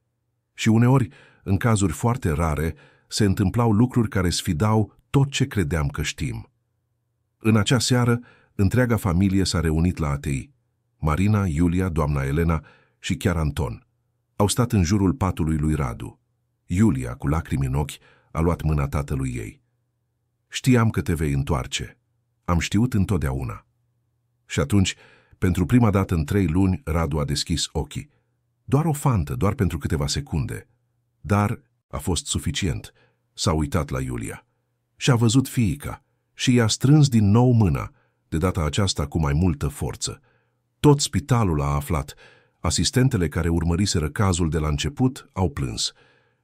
Și uneori, în cazuri foarte rare, se întâmplau lucruri care sfidau tot ce credeam că știm. În acea seară, întreaga familie s-a reunit la ATI. Marina, Iulia, doamna Elena și chiar Anton. Au stat în jurul patului lui Radu. Iulia, cu lacrimi în ochi, a luat mâna tatălui ei. Știam că te vei întoarce. Am știut întotdeauna. Și atunci, pentru prima dată în 3 luni, Radu a deschis ochii. Doar o fantă, doar pentru câteva secunde. Dar a fost suficient. S-a uitat la Iulia. Și-a văzut fiica și i-a strâns din nou mâna, de data aceasta cu mai multă forță. Tot spitalul a aflat. Asistentele care urmăriseră cazul de la început au plâns.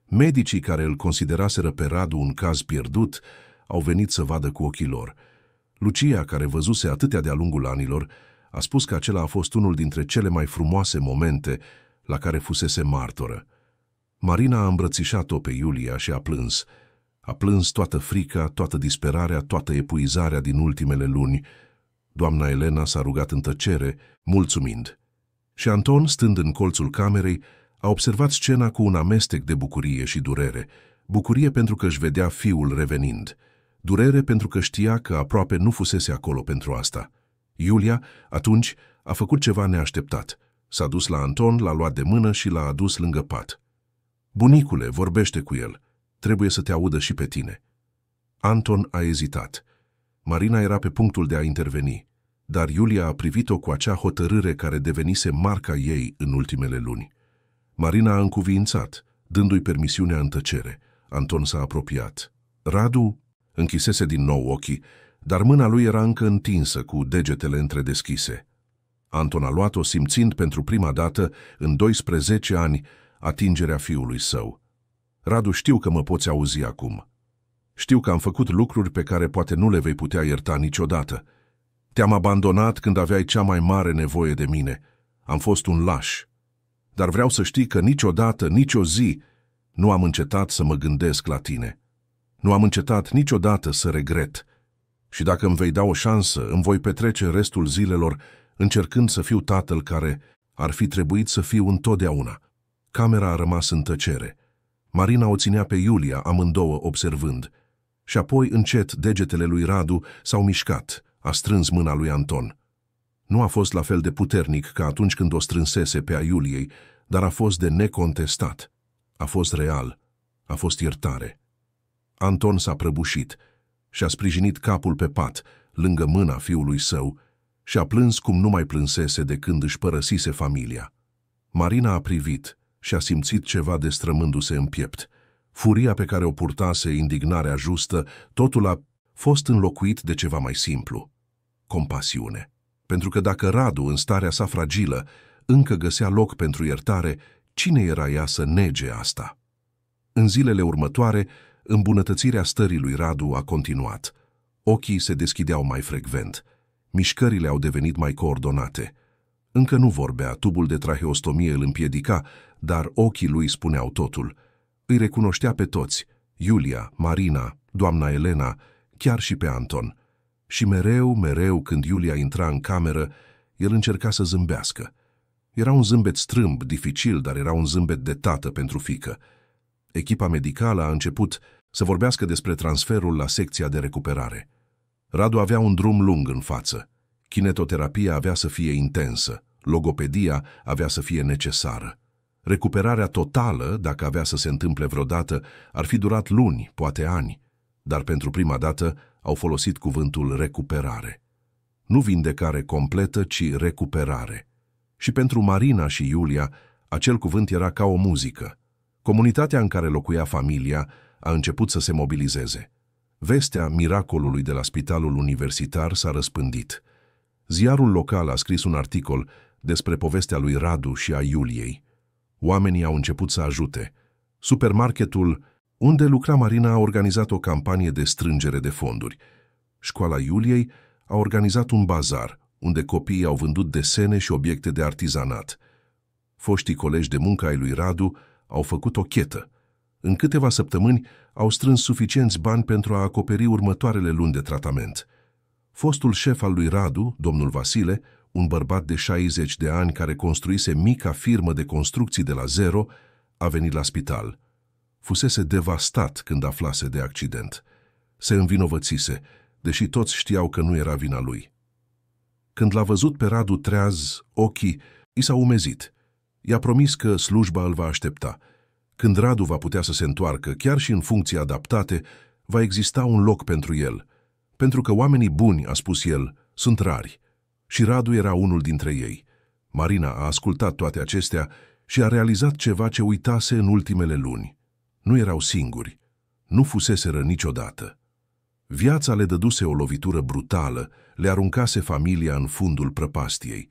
Medicii care îl consideraseră pe Radu un caz pierdut au venit să vadă cu ochii lor. Lucia, care văzuse atâtea de-a lungul anilor, a spus că acela a fost unul dintre cele mai frumoase momente la care fusese martoră. Marina a îmbrățișat-o pe Iulia și a plâns. A plâns toată frica, toată disperarea, toată epuizarea din ultimele luni. Doamna Elena s-a rugat în tăcere, mulțumind. Și Anton, stând în colțul camerei, a observat scena cu un amestec de bucurie și durere. Bucurie pentru că își vedea fiul revenind. Durere pentru că știa că aproape nu fusese acolo pentru asta. Iulia, atunci, a făcut ceva neașteptat. S-a dus la Anton, l-a luat de mână și l-a adus lângă pat. Bunicule, vorbește cu el. Trebuie să te audă și pe tine. Anton a ezitat. Marina era pe punctul de a interveni, dar Iulia a privit-o cu acea hotărâre care devenise marca ei în ultimele luni. Marina a încuviințat, dându-i permisiunea în tăcere. Anton s-a apropiat. Radu închisese din nou ochii, dar mâna lui era încă întinsă, cu degetele întredeschise. Anton a luat-o, simțind pentru prima dată, în 12 ani, atingerea fiului său. Radu, știu că mă poți auzi acum. Știu că am făcut lucruri pe care poate nu le vei putea ierta niciodată. Te-am abandonat când aveai cea mai mare nevoie de mine. Am fost un laș. Dar vreau să știi că niciodată, nicio zi, nu am încetat să mă gândesc la tine. Nu am încetat niciodată să regret. Și dacă îmi vei da o șansă, îmi voi petrece restul zilelor încercând să fiu tatăl care ar fi trebuit să fiu întotdeauna. Camera a rămas în tăcere. Marina o ținea pe Iulia, amândouă observând. Și apoi, încet, degetele lui Radu s-au mișcat, a strâns mâna lui Anton. Nu a fost la fel de puternic ca atunci când o strânsese pe a Iuliei, dar a fost de necontestat. A fost real. A fost iertare. Anton s-a prăbușit și-a sprijinit capul pe pat, lângă mâna fiului său, și a plâns cum nu mai plânsese de când își părăsise familia. Marina a privit și a simțit ceva destrămându-se în piept. Furia pe care o purtase, indignarea justă, totul a fost înlocuit de ceva mai simplu. Compasiune. Pentru că dacă Radu, în starea sa fragilă, încă găsea loc pentru iertare, cine era ea să nege asta? În zilele următoare, îmbunătățirea stării lui Radu a continuat. Ochii se deschideau mai frecvent. Mișcările au devenit mai coordonate. Încă nu vorbea, tubul de traheostomie îl împiedica, dar ochii lui spuneau totul. Îi recunoștea pe toți, Iulia, Marina, doamna Elena, chiar și pe Anton. Și mereu, când Iulia intra în cameră, el încerca să zâmbească. Era un zâmbet strâmb, dificil, dar era un zâmbet de tată pentru fiică. Echipa medicală a început să vorbească despre transferul la secția de recuperare. Radu avea un drum lung în față. Kinetoterapia avea să fie intensă, logopedia avea să fie necesară. Recuperarea totală, dacă avea să se întâmple vreodată, ar fi durat luni, poate ani, dar pentru prima dată au folosit cuvântul recuperare. Nu vindecare completă, ci recuperare. Și pentru Marina și Iulia, acel cuvânt era ca o muzică. Comunitatea în care locuia familia a început să se mobilizeze. Vestea miracolului de la spitalul universitar s-a răspândit. Ziarul local a scris un articol despre povestea lui Radu și a Iuliei. Oamenii au început să ajute. Supermarketul unde lucra Marina a organizat o campanie de strângere de fonduri. Școala Iuliei a organizat un bazar, unde copiii au vândut desene și obiecte de artizanat. Foștii colegi de muncă ai lui Radu au făcut o chetă. În câteva săptămâni au strâns suficienți bani pentru a acoperi următoarele luni de tratament. Fostul șef al lui Radu, domnul Vasile, un bărbat de 60 de ani care construise mica firmă de construcții de la zero, a venit la spital. Fusese devastat când aflase de accident. Se învinovățise, deși toți știau că nu era vina lui. Când l-a văzut pe Radu treaz, ochii i s-au umezit. I-a promis că slujba îl va aștepta. Când Radu va putea să se întoarcă, chiar și în funcții adaptate, va exista un loc pentru el. Pentru că oamenii buni, a spus el, sunt rari. Și Radu era unul dintre ei. Marina a ascultat toate acestea și a realizat ceva ce uitase în ultimele luni. Nu erau singuri. Nu fuseseră niciodată. Viața le dăduse o lovitură brutală, le aruncase familia în fundul prăpastiei.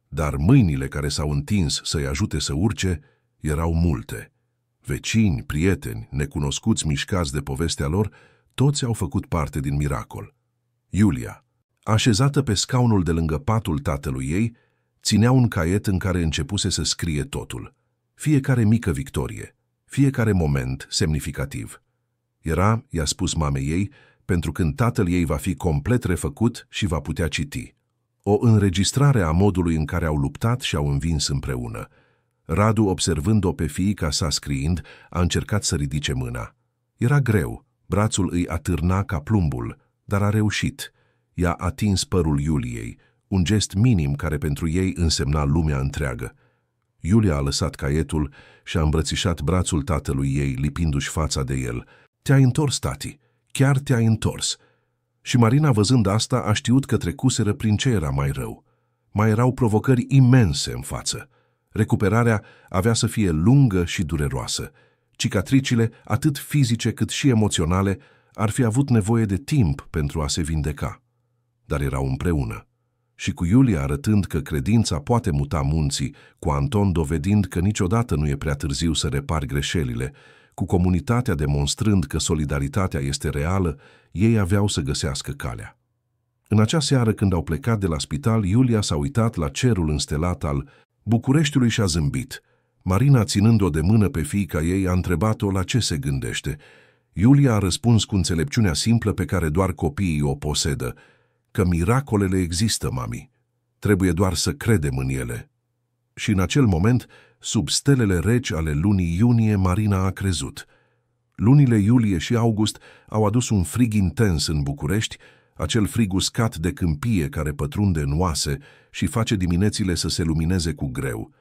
Dar mâinile care s-au întins să-i ajute să urce erau multe. Vecini, prieteni, necunoscuți mișcați de povestea lor, toți au făcut parte din miracol. Iulia, așezată pe scaunul de lângă patul tatălui ei, ținea un caiet în care începuse să scrie totul. Fiecare mică victorie, fiecare moment semnificativ. Era, i-a spus mamei ei, pentru când tatăl ei va fi complet refăcut și va putea citi. O înregistrare a modului în care au luptat și au învins împreună. Radu, observând-o pe fiica sa scriind, a încercat să ridice mâna. Era greu, brațul îi atârna ca plumbul, dar a reușit. I-a atins părul Iuliei, un gest minim care pentru ei însemna lumea întreagă. Iulia a lăsat caietul și a îmbrățișat brațul tatălui ei, lipindu-și fața de el. Te-ai întors, tati, chiar te-ai întors. Și Marina, văzând asta, a știut că trecuseră prin ce era mai rău. Mai erau provocări imense în față. Recuperarea avea să fie lungă și dureroasă. Cicatricile, atât fizice cât și emoționale, ar fi avut nevoie de timp pentru a se vindeca. Dar erau împreună. Și cu Iulia arătând că credința poate muta munții, cu Anton dovedind că niciodată nu e prea târziu să repari greșelile, cu comunitatea demonstrând că solidaritatea este reală, ei aveau să găsească calea. În acea seară, când au plecat de la spital, Iulia s-a uitat la cerul înstelat al Bucureștiului și a zâmbit. Marina, ținând-o de mână pe fiica ei, a întrebat-o la ce se gândește. Iulia a răspuns cu înțelepciunea simplă pe care doar copiii o posedă, că miracolele există, mami. Trebuie doar să credem în ele. Și în acel moment, sub stelele reci ale lunii iunie, Marina a crezut. Lunile iulie și august au adus un frig intens în București, acel frig uscat de câmpie care pătrunde în oase și face diminețile să se lumineze cu greu.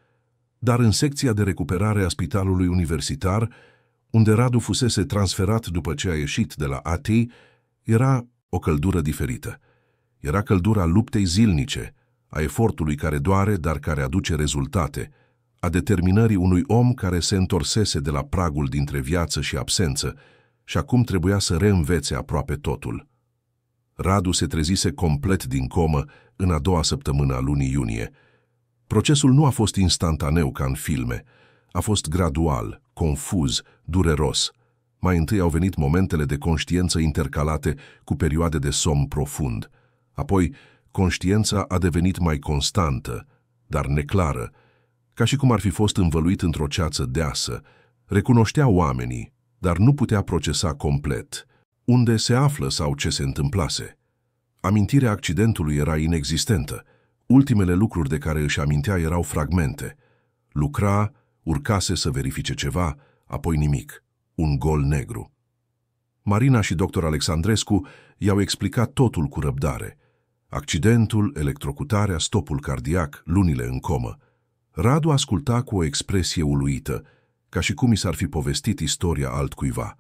Dar în secția de recuperare a spitalului universitar, unde Radu fusese transferat după ce a ieșit de la AT, era o căldură diferită. Era căldura luptei zilnice, a efortului care doare, dar care aduce rezultate, a determinării unui om care se întorsese de la pragul dintre viață și absență și acum trebuia să reînvețe aproape totul. Radu se trezise complet din comă în a doua săptămână a lunii iunie. Procesul nu a fost instantaneu ca în filme. A fost gradual, confuz, dureros. Mai întâi au venit momentele de conștiință intercalate cu perioade de somn profund. Apoi, conștiința a devenit mai constantă, dar neclară, ca și cum ar fi fost învăluit într-o ceață deasă. Recunoștea oamenii, dar nu putea procesa complet unde se află sau ce se întâmplase. Amintirea accidentului era inexistentă. Ultimele lucruri de care își amintea erau fragmente. Lucra, urcase să verifice ceva, apoi nimic. Un gol negru. Marina și dr. Alexandrescu i-au explicat totul cu răbdare. Accidentul, electrocutarea, stopul cardiac, lunile în comă. Radu asculta cu o expresie uluită, ca și cum i s-ar fi povestit istoria altcuiva.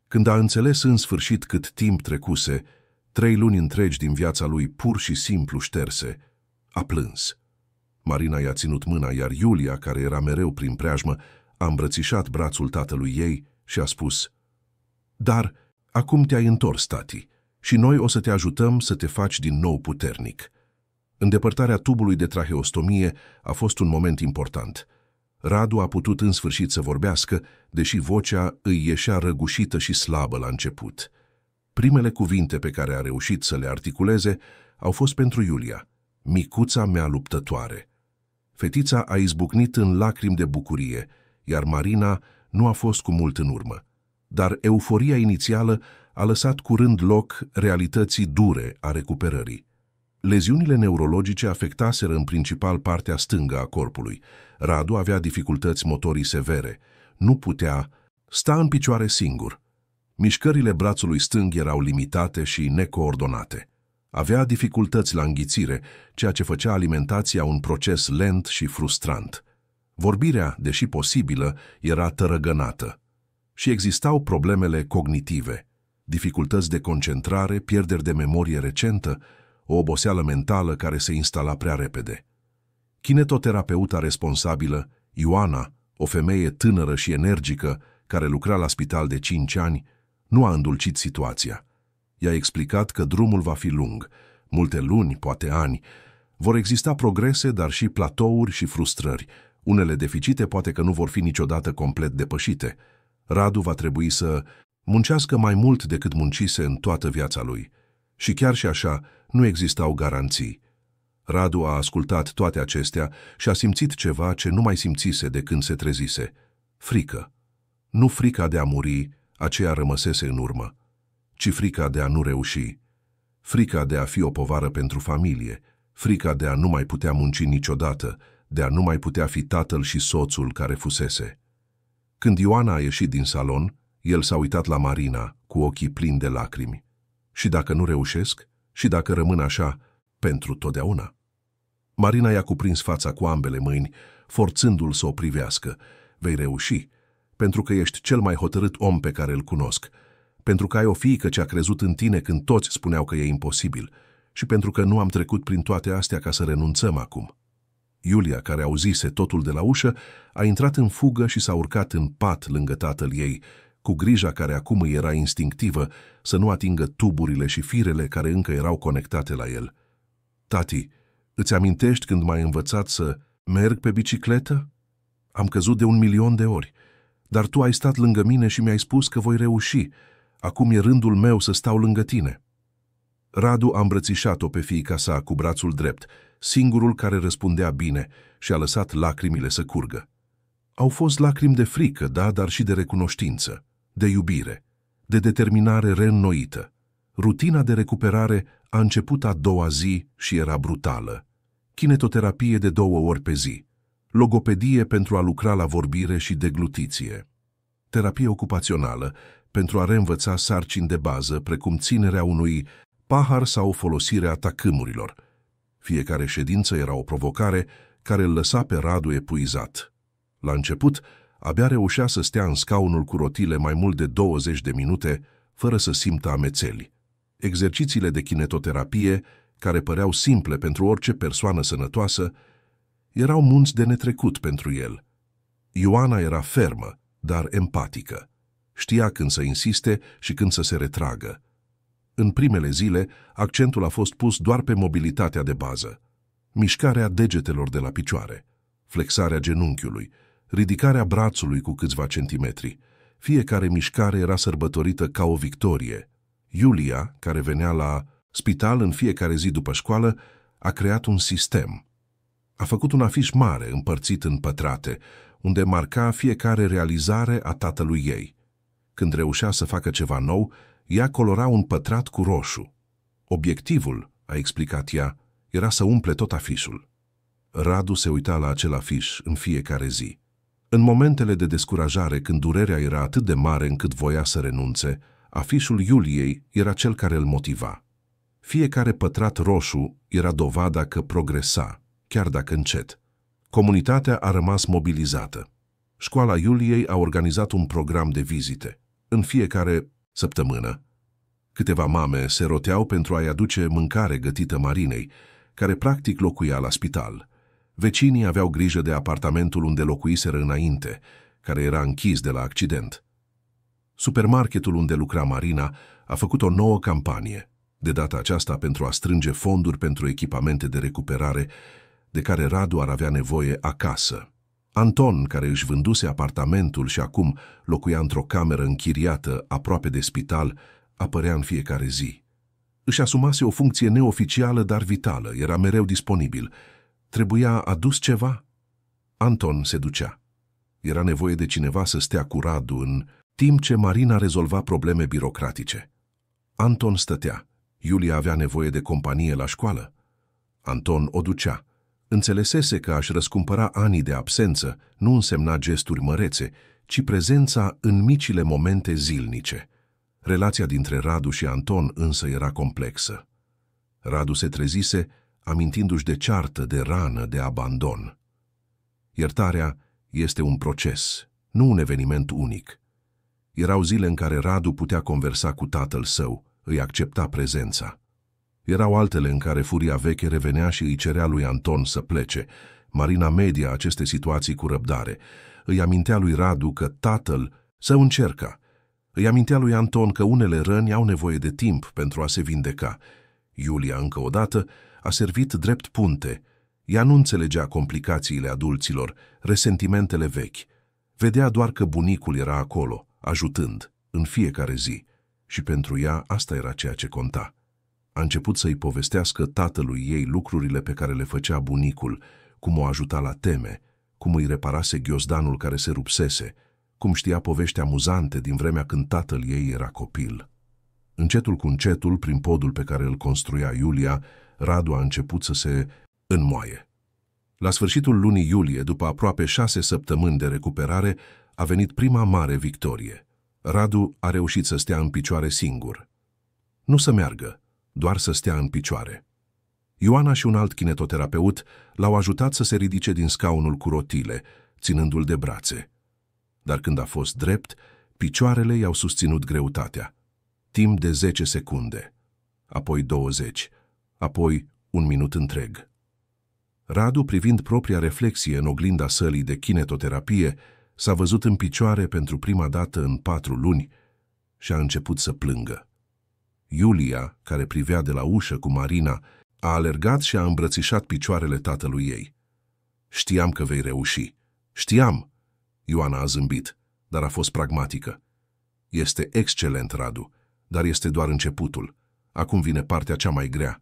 Când a înțeles în sfârșit cât timp trecuse, 3 luni întregi din viața lui pur și simplu șterse, a plâns. Marina i-a ținut mâna, iar Iulia, care era mereu prin preajmă, a îmbrățișat brațul tatălui ei și a spus: „Dar acum te-ai întors, tati, și noi o să te ajutăm să te faci din nou puternic." Îndepărtarea tubului de traheostomie a fost un moment important. Radu a putut în sfârșit să vorbească, deși vocea îi ieșea răgușită și slabă la început. Primele cuvinte pe care a reușit să le articuleze au fost pentru Iulia: „Micuța mea luptătoare." Fetița a izbucnit în lacrimi de bucurie, iar Marina nu a fost cu mult în urmă. Dar euforia inițială a lăsat curând loc realității dure a recuperării. Leziunile neurologice afectaseră în principal partea stângă a corpului. Radu avea dificultăți motorii severe. Nu putea sta în picioare singur. Mișcările brațului stâng erau limitate și necoordonate. Avea dificultăți la înghițire, ceea ce făcea alimentația un proces lent și frustrant. Vorbirea, deși posibilă, era tărăgănată. Și existau problemele cognitive, dificultăți de concentrare, pierderi de memorie recentă, o oboseală mentală care se instala prea repede. Kinetoterapeuta responsabilă, Ioana, o femeie tânără și energică care lucra la spital de 5 ani, nu a îndulcit situația. I-a explicat că drumul va fi lung, multe luni, poate ani. Vor exista progrese, dar și platouri și frustrări. Unele deficite poate că nu vor fi niciodată complet depășite. Radu va trebui să muncească mai mult decât muncise în toată viața lui. Și chiar și așa, nu existau garanții. Radu a ascultat toate acestea și a simțit ceva ce nu mai simțise de când se trezise. Frică. Nu frica de a muri, aceea rămăsese în urmă, ci frica de a nu reuși. Frica de a fi o povară pentru familie, frica de a nu mai putea munci niciodată, de a nu mai putea fi tatăl și soțul care fusese. Când Ioana a ieșit din salon, el s-a uitat la Marina cu ochii plini de lacrimi. Și dacă nu reușesc? Și dacă rămân așa, pentru totdeauna? Marina i-a cuprins fața cu ambele mâini, forțându-l să o privească. Vei reuși, pentru că ești cel mai hotărât om pe care îl cunosc, pentru că ai o fiică ce a crezut în tine când toți spuneau că e imposibil și pentru că nu am trecut prin toate astea ca să renunțăm acum. Iulia, care auzise totul de la ușă, a intrat în fugă și s-a urcat în pat lângă tatăl ei, cu grija care acum îi era instinctivă să nu atingă tuburile și firele care încă erau conectate la el. „Tati, îți amintești când m-ai învățat să merg pe bicicletă? Am căzut de 1.000.000 de ori, Dar tu ai stat lângă mine și mi-ai spus că voi reuși. Acum e rândul meu să stau lângă tine." Radu a îmbrățișat-o pe fiica sa cu brațul drept, singurul care răspundea bine, și a lăsat lacrimile să curgă. Au fost lacrimi de frică, da, dar și de recunoștință, de iubire, de determinare reînnoită. Rutina de recuperare a început a doua zi și era brutală. Kinetoterapie de 2 ori pe zi, logopedie pentru a lucra la vorbire și deglutiție, terapie ocupațională pentru a reînvăța sarcini de bază, precum ținerea unui pahar sau folosirea tacâmurilor. Fiecare ședință era o provocare care îl lăsa pe Radu epuizat. La început, abia reușea să stea în scaunul cu rotile mai mult de 20 de minute, fără să simtă amețeli. Exercițiile de kinetoterapie, care păreau simple pentru orice persoană sănătoasă, erau munți de netrecut pentru el. Ioana era fermă, dar empatică. Știa când să insiste și când să se retragă. În primele zile, accentul a fost pus doar pe mobilitatea de bază. Mișcarea degetelor de la picioare, flexarea genunchiului, ridicarea brațului cu câțiva centimetri. Fiecare mișcare era sărbătorită ca o victorie. Iulia, care venea la spital în fiecare zi după școală, a creat un sistem. A făcut un afiș mare, împărțit în pătrate, unde marca fiecare realizare a tatălui ei. Când reușea să facă ceva nou, ea colora un pătrat cu roșu. Obiectivul, a explicat ea, era să umple tot afișul. Radu se uita la acel afiș în fiecare zi. În momentele de descurajare, când durerea era atât de mare încât voia să renunțe, afișul Iuliei era cel care îl motiva. Fiecare pătrat roșu era dovada că progresa, chiar dacă încet. Comunitatea a rămas mobilizată. Școala Iuliei a organizat un program de vizite. În fiecare săptămână, câteva mame se roteau pentru a-i aduce mâncare gătită Marinei, care practic locuia la spital. Vecinii aveau grijă de apartamentul unde locuiseră înainte, care era închis de la accident. Supermarketul unde lucra Marina a făcut o nouă campanie, de data aceasta pentru a strânge fonduri pentru echipamente de recuperare de care Radu ar avea nevoie acasă. Anton, care își vânduse apartamentul și acum locuia într-o cameră închiriată aproape de spital, apărea în fiecare zi. Își asumase o funcție neoficială, dar vitală, era mereu disponibil. Trebuia adus ceva? Anton se ducea. Era nevoie de cineva să stea cu Radu în timp ce Marina rezolva probleme birocratice. Anton stătea. Iulia avea nevoie de companie la școală. Anton o ducea. Înțelesese că a-și răscumpăra anii de absență nu însemna gesturi mărețe, ci prezența în micile momente zilnice. Relația dintre Radu și Anton însă era complexă. Radu se trezise, amintindu-și de ceartă, de rană, de abandon. Iertarea este un proces, nu un eveniment unic. Erau zile în care Radu putea conversa cu tatăl său, îi accepta prezența. Erau altele în care furia veche revenea și îi cerea lui Anton să plece. Marina media aceste situații cu răbdare. Îi amintea lui Radu că tatăl său încerca. Îi amintea lui Anton că unele răni au nevoie de timp pentru a se vindeca. Iulia, încă o dată, a servit drept punte. Ea nu înțelegea complicațiile adulților, resentimentele vechi. Vedea doar că bunicul era acolo, ajutând, în fiecare zi. Și pentru ea asta era ceea ce conta. A început să-i povestească tatălui ei lucrurile pe care le făcea bunicul, cum o ajuta la teme, cum îi reparase ghiozdanul care se rupsese, cum știa povești amuzante din vremea când tatăl ei era copil. Încetul cu încetul, prin podul pe care îl construia Iulia, Radu a început să se înmoaie. La sfârșitul lunii iulie, după aproape 6 săptămâni de recuperare, a venit prima mare victorie. Radu a reușit să stea în picioare singur. Nu să meargă, doar să stea în picioare. Ioana și un alt kinetoterapeut l-au ajutat să se ridice din scaunul cu rotile, ținându-l de brațe. Dar când a fost drept, picioarele i-au susținut greutatea. Timp de 10 secunde, apoi 20, apoi 1 minut întreg. Radu, privind propria reflexie în oglinda sălii de kinetoterapie, s-a văzut în picioare pentru prima dată în 4 luni și a început să plângă. Iulia, care privea de la ușă cu Marina, a alergat și a îmbrățișat picioarele tatălui ei. "Știam că vei reuși. Știam!" Ioana a zâmbit. dar a fost pragmatică. Este excelent, Radu, dar este doar începutul. Acum vine partea cea mai grea.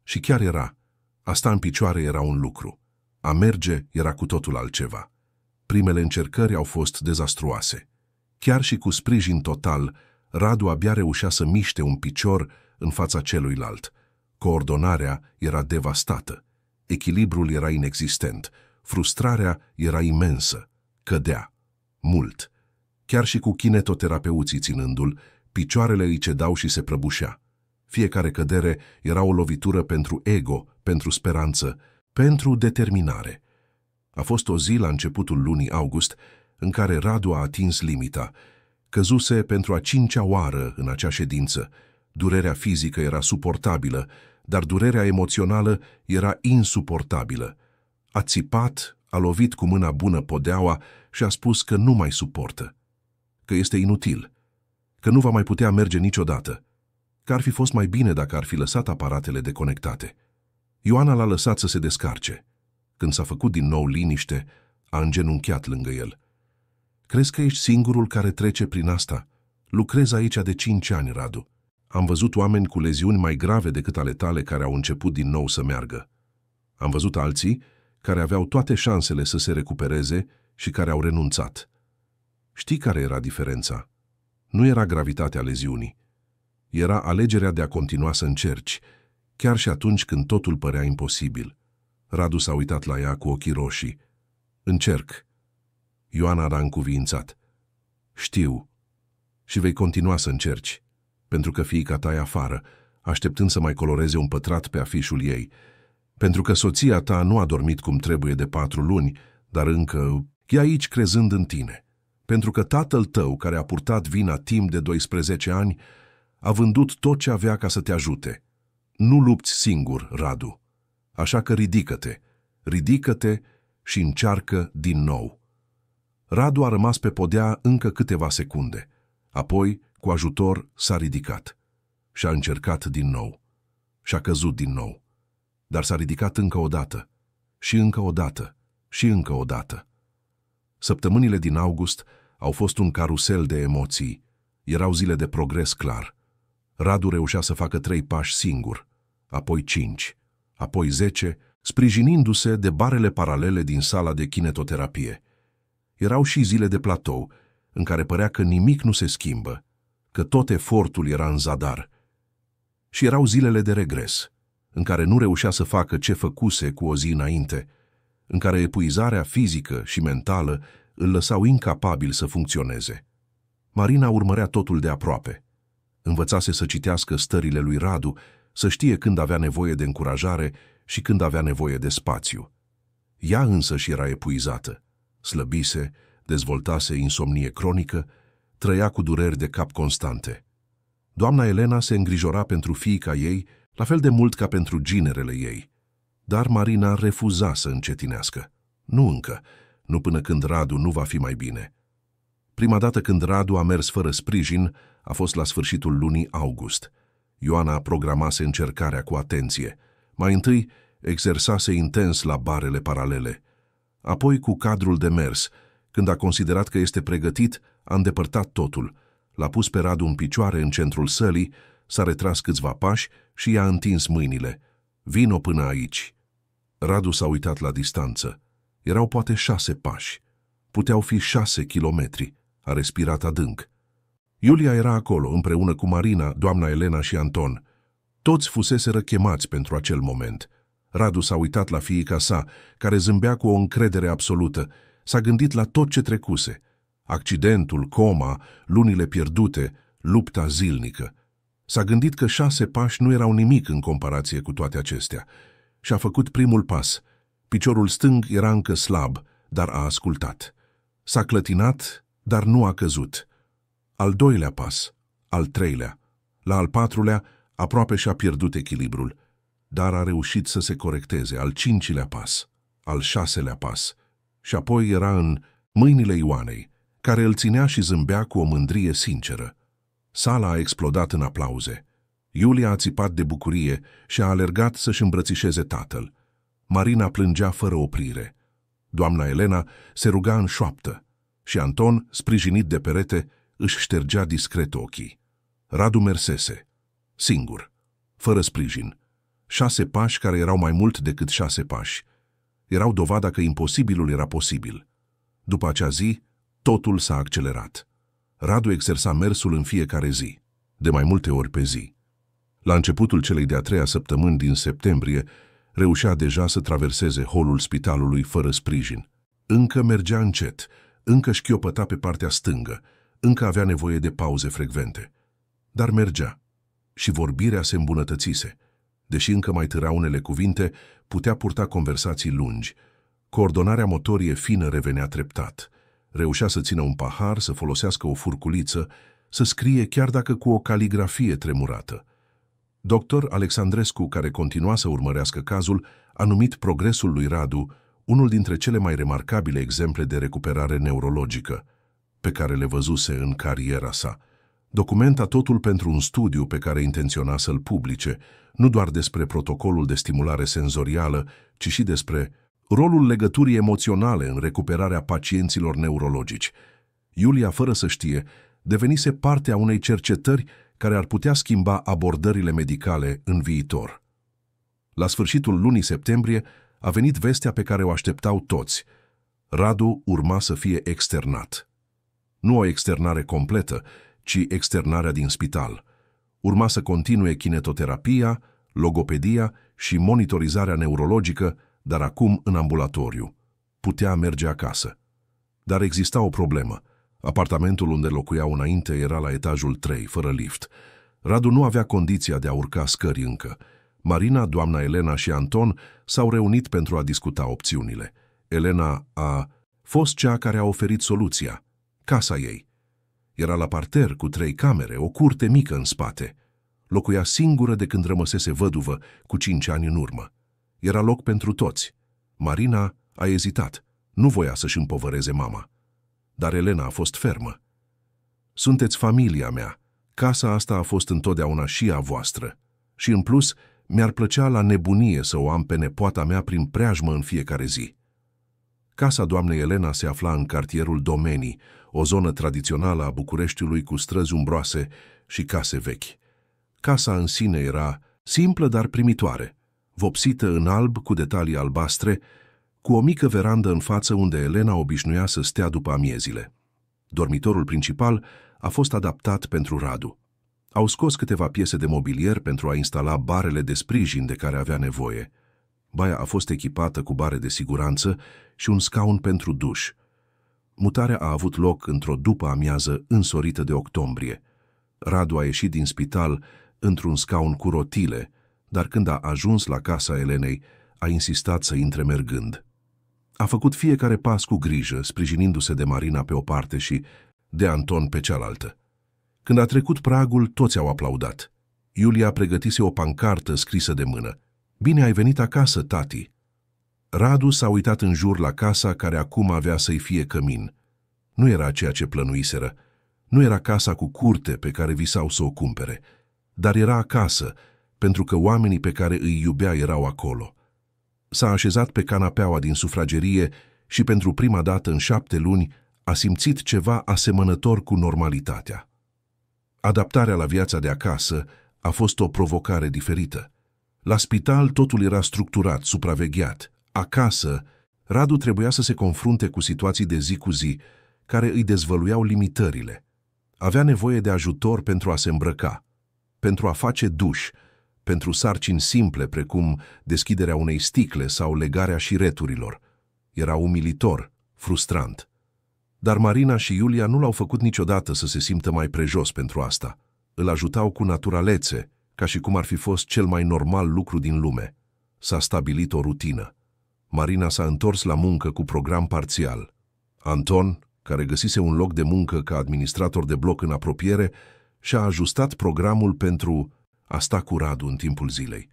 Și chiar era. A sta în picioare era un lucru. A merge era cu totul altceva. Primele încercări au fost dezastruoase. Chiar și cu sprijin total, Radu abia reușea să miște un picior în fața celuilalt. Coordonarea era devastată. Echilibrul era inexistent. Frustrarea era imensă. Cădea. Mult. Chiar și cu kinetoterapeuții ținându-l, picioarele îi cedau și se prăbușea. Fiecare cădere era o lovitură pentru ego, pentru speranță, pentru determinare. A fost o zi la începutul lunii august în care Radu a atins limita. Căzuse pentru a 5-a oară în acea ședință. Durerea fizică era suportabilă, dar durerea emoțională era insuportabilă. A țipat, a lovit cu mâna bună podeaua și a spus că nu mai suportă, că este inutil, că nu va mai putea merge niciodată, că ar fi fost mai bine dacă ar fi lăsat aparatele deconectate. Ioana l-a lăsat să se descarce. Când s-a făcut din nou liniște, a îngenunchiat lângă el. Crezi că ești singurul care trece prin asta? Lucrez aici de 5 ani, Radu. Am văzut oameni cu leziuni mai grave decât ale tale care au început din nou să meargă. Am văzut alții care aveau toate șansele să se recupereze și care au renunțat. Știi care era diferența? Nu era gravitatea leziunii. Era alegerea de a continua să încerci, chiar și atunci când totul părea imposibil. Radu s-a uitat la ea cu ochii roșii. Încerc. Ioana a încuviințat. Știu. Și vei continua să încerci, pentru că fiica ta e afară, așteptând să mai coloreze un pătrat pe afișul ei, pentru că soția ta nu a dormit cum trebuie de 4 luni, dar încă e aici crezând în tine, pentru că tatăl tău, care a purtat vina timp de 12 ani, a vândut tot ce avea ca să te ajute. Nu lupți singur, Radu. Așa că ridică-te și încearcă din nou. Radu a rămas pe podea încă câteva secunde. Apoi, cu ajutor, s-a ridicat. Și-a încercat din nou. Și-a căzut din nou. Dar s-a ridicat încă o dată. Și încă o dată. Și încă o dată. Săptămânile din august au fost un carusel de emoții. Erau zile de progres clar. Radu reușea să facă 3 pași singur, apoi 5, apoi 10, sprijinindu-se de barele paralele din sala de kinetoterapie. Erau și zile de platou, în care părea că nimic nu se schimbă, că tot efortul era în zadar. Și erau zilele de regres, în care nu reușea să facă ce făcuse cu o zi înainte, în care epuizarea fizică și mentală îl lăsau incapabil să funcționeze. Marina urmărea totul de aproape. Învățase să citească stările lui Radu, să știe când avea nevoie de încurajare și când avea nevoie de spațiu. Ea însăși era epuizată, slăbise, dezvoltase insomnie cronică, trăia cu dureri de cap constante. Doamna Elena se îngrijora pentru fiica ei la fel de mult ca pentru ginerele ei, dar Marina refuza să încetinească. Nu încă, nu până când Radu nu va fi mai bine. Prima dată când Radu a mers fără sprijin a fost la sfârșitul lunii august. Ioana programase încercarea cu atenție. Mai întâi exersase intens la barele paralele. Apoi, cu cadrul de mers, când a considerat că este pregătit, a îndepărtat totul. L-a pus pe Radu în picioare în centrul sălii, s-a retras câțiva pași și i-a întins mâinile. Vino până aici. Radu s-a uitat la distanță. Erau poate 6 pași. Puteau fi 6 kilometri. A respirat adânc. Iulia era acolo, împreună cu Marina, doamna Elena și Anton. Toți fuseseră chemați pentru acel moment. Radu s-a uitat la fiica sa, care zâmbea cu o încredere absolută. S-a gândit la tot ce trecuse. Accidentul, coma, lunile pierdute, lupta zilnică. S-a gândit că 6 pași nu erau nimic în comparație cu toate acestea. Și a făcut primul pas. Piciorul stâng era încă slab, dar a ascultat. S-a clătinat, dar nu a căzut. Al 2-lea pas, al 3-lea, la al 4-lea aproape și-a pierdut echilibrul, dar a reușit să se corecteze, al 5-lea pas, al 6-lea pas, și apoi era în mâinile Ioanei, care îl ținea și zâmbea cu o mândrie sinceră. Sala a explodat în aplauze. Iulia a țipat de bucurie și a alergat să-și îmbrățișeze tatăl. Marina plângea fără oprire. Doamna Elena se ruga în șoaptă și Anton, sprijinit de perete, își ștergea discret ochii. Radu mersese, singur, fără sprijin. 6 pași care erau mai mult decât 6 pași. Erau dovada că imposibilul era posibil. După acea zi, totul s-a accelerat. Radu exersa mersul în fiecare zi, de mai multe ori pe zi. La începutul celei de-a 3-a săptămâni din septembrie, reușea deja să traverseze holul spitalului fără sprijin. Încă mergea încet, încă șchiopăta pe partea stângă, încă avea nevoie de pauze frecvente. Dar mergea și vorbirea se îmbunătățise. Deși încă mai târa unele cuvinte, putea purta conversații lungi. Coordonarea motorie fină revenea treptat. Reușea să țină un pahar, să folosească o furculiță, să scrie chiar dacă cu o caligrafie tremurată. Dr. Alexandrescu, care continua să urmărească cazul, a numit progresul lui Radu unul dintre cele mai remarcabile exemple de recuperare neurologică pe care le văzuse în cariera sa. Documenta totul pentru un studiu pe care intenționa să-l publice, nu doar despre protocolul de stimulare senzorială, ci și despre rolul legăturii emoționale în recuperarea pacienților neurologici. Iulia, fără să știe, devenise parte a unei cercetări care ar putea schimba abordările medicale în viitor. La sfârșitul lunii septembrie a venit vestea pe care o așteptau toți. Radu urma să fie externat. Nu o externare completă, ci externarea din spital. Urma să continue kinetoterapia, logopedia și monitorizarea neurologică, dar acum în ambulatoriu. Putea merge acasă. Dar exista o problemă. Apartamentul unde locuiau înainte era la etajul 3, fără lift. Radu nu avea condiția de a urca scări încă. Marina, doamna Elena și Anton s-au reunit pentru a discuta opțiunile. Elena a fost cea care a oferit soluția. Casa ei. Era la parter cu 3 camere, o curte mică în spate. Locuia singură de când rămăsese văduvă cu 5 ani în urmă. Era loc pentru toți. Marina a ezitat. Nu voia să-și împovăreze mama. Dar Elena a fost fermă. Sunteți familia mea. Casa asta a fost întotdeauna și a voastră. Și în plus, mi-ar plăcea la nebunie să o am pe nepoata mea prin preajmă în fiecare zi. Casa doamnei Elena se afla în cartierul Domenii, o zonă tradițională a Bucureștiului cu străzi umbroase și case vechi. Casa în sine era simplă, dar primitoare, vopsită în alb cu detalii albastre, cu o mică verandă în față unde Elena obișnuia să stea după amiezile. Dormitorul principal a fost adaptat pentru Radu. Au scos câteva piese de mobilier pentru a instala barele de sprijin de care avea nevoie. Baia a fost echipată cu bare de siguranță și un scaun pentru duș. Mutarea a avut loc într-o după-amiază însorită de octombrie. Radu a ieșit din spital într-un scaun cu rotile, dar când a ajuns la casa Elenei, a insistat să intre mergând. A făcut fiecare pas cu grijă, sprijinindu-se de Marina pe o parte și de Anton pe cealaltă. Când a trecut pragul, toți au aplaudat. Iulia pregătise o pancartă scrisă de mână. Bine ai venit acasă, tati! Radu s-a uitat în jur la casa care acum avea să-i fie cămin. Nu era ceea ce plănuiseră. Nu era casa cu curte pe care visau să o cumpere. Dar era acasă, pentru că oamenii pe care îi iubea erau acolo. S-a așezat pe canapeaua din sufragerie și pentru prima dată în 7 luni a simțit ceva asemănător cu normalitatea. Adaptarea la viața de acasă a fost o provocare diferită. La spital totul era structurat, supravegheat. Acasă, Radu trebuia să se confrunte cu situații de zi cu zi, care îi dezvăluiau limitările. Avea nevoie de ajutor pentru a se îmbrăca, pentru a face duș, pentru sarcini simple precum deschiderea unei sticle sau legarea șireturilor. Era umilitor, frustrant. Dar Marina și Iulia nu l-au făcut niciodată să se simtă mai prejos pentru asta. Îl ajutau cu naturalețe, ca și cum ar fi fost cel mai normal lucru din lume. S-a stabilit o rutină. Marina s-a întors la muncă cu program parțial. Anton, care găsise un loc de muncă ca administrator de bloc în apropiere, și-a ajustat programul pentru a sta cu Radu în timpul zilei.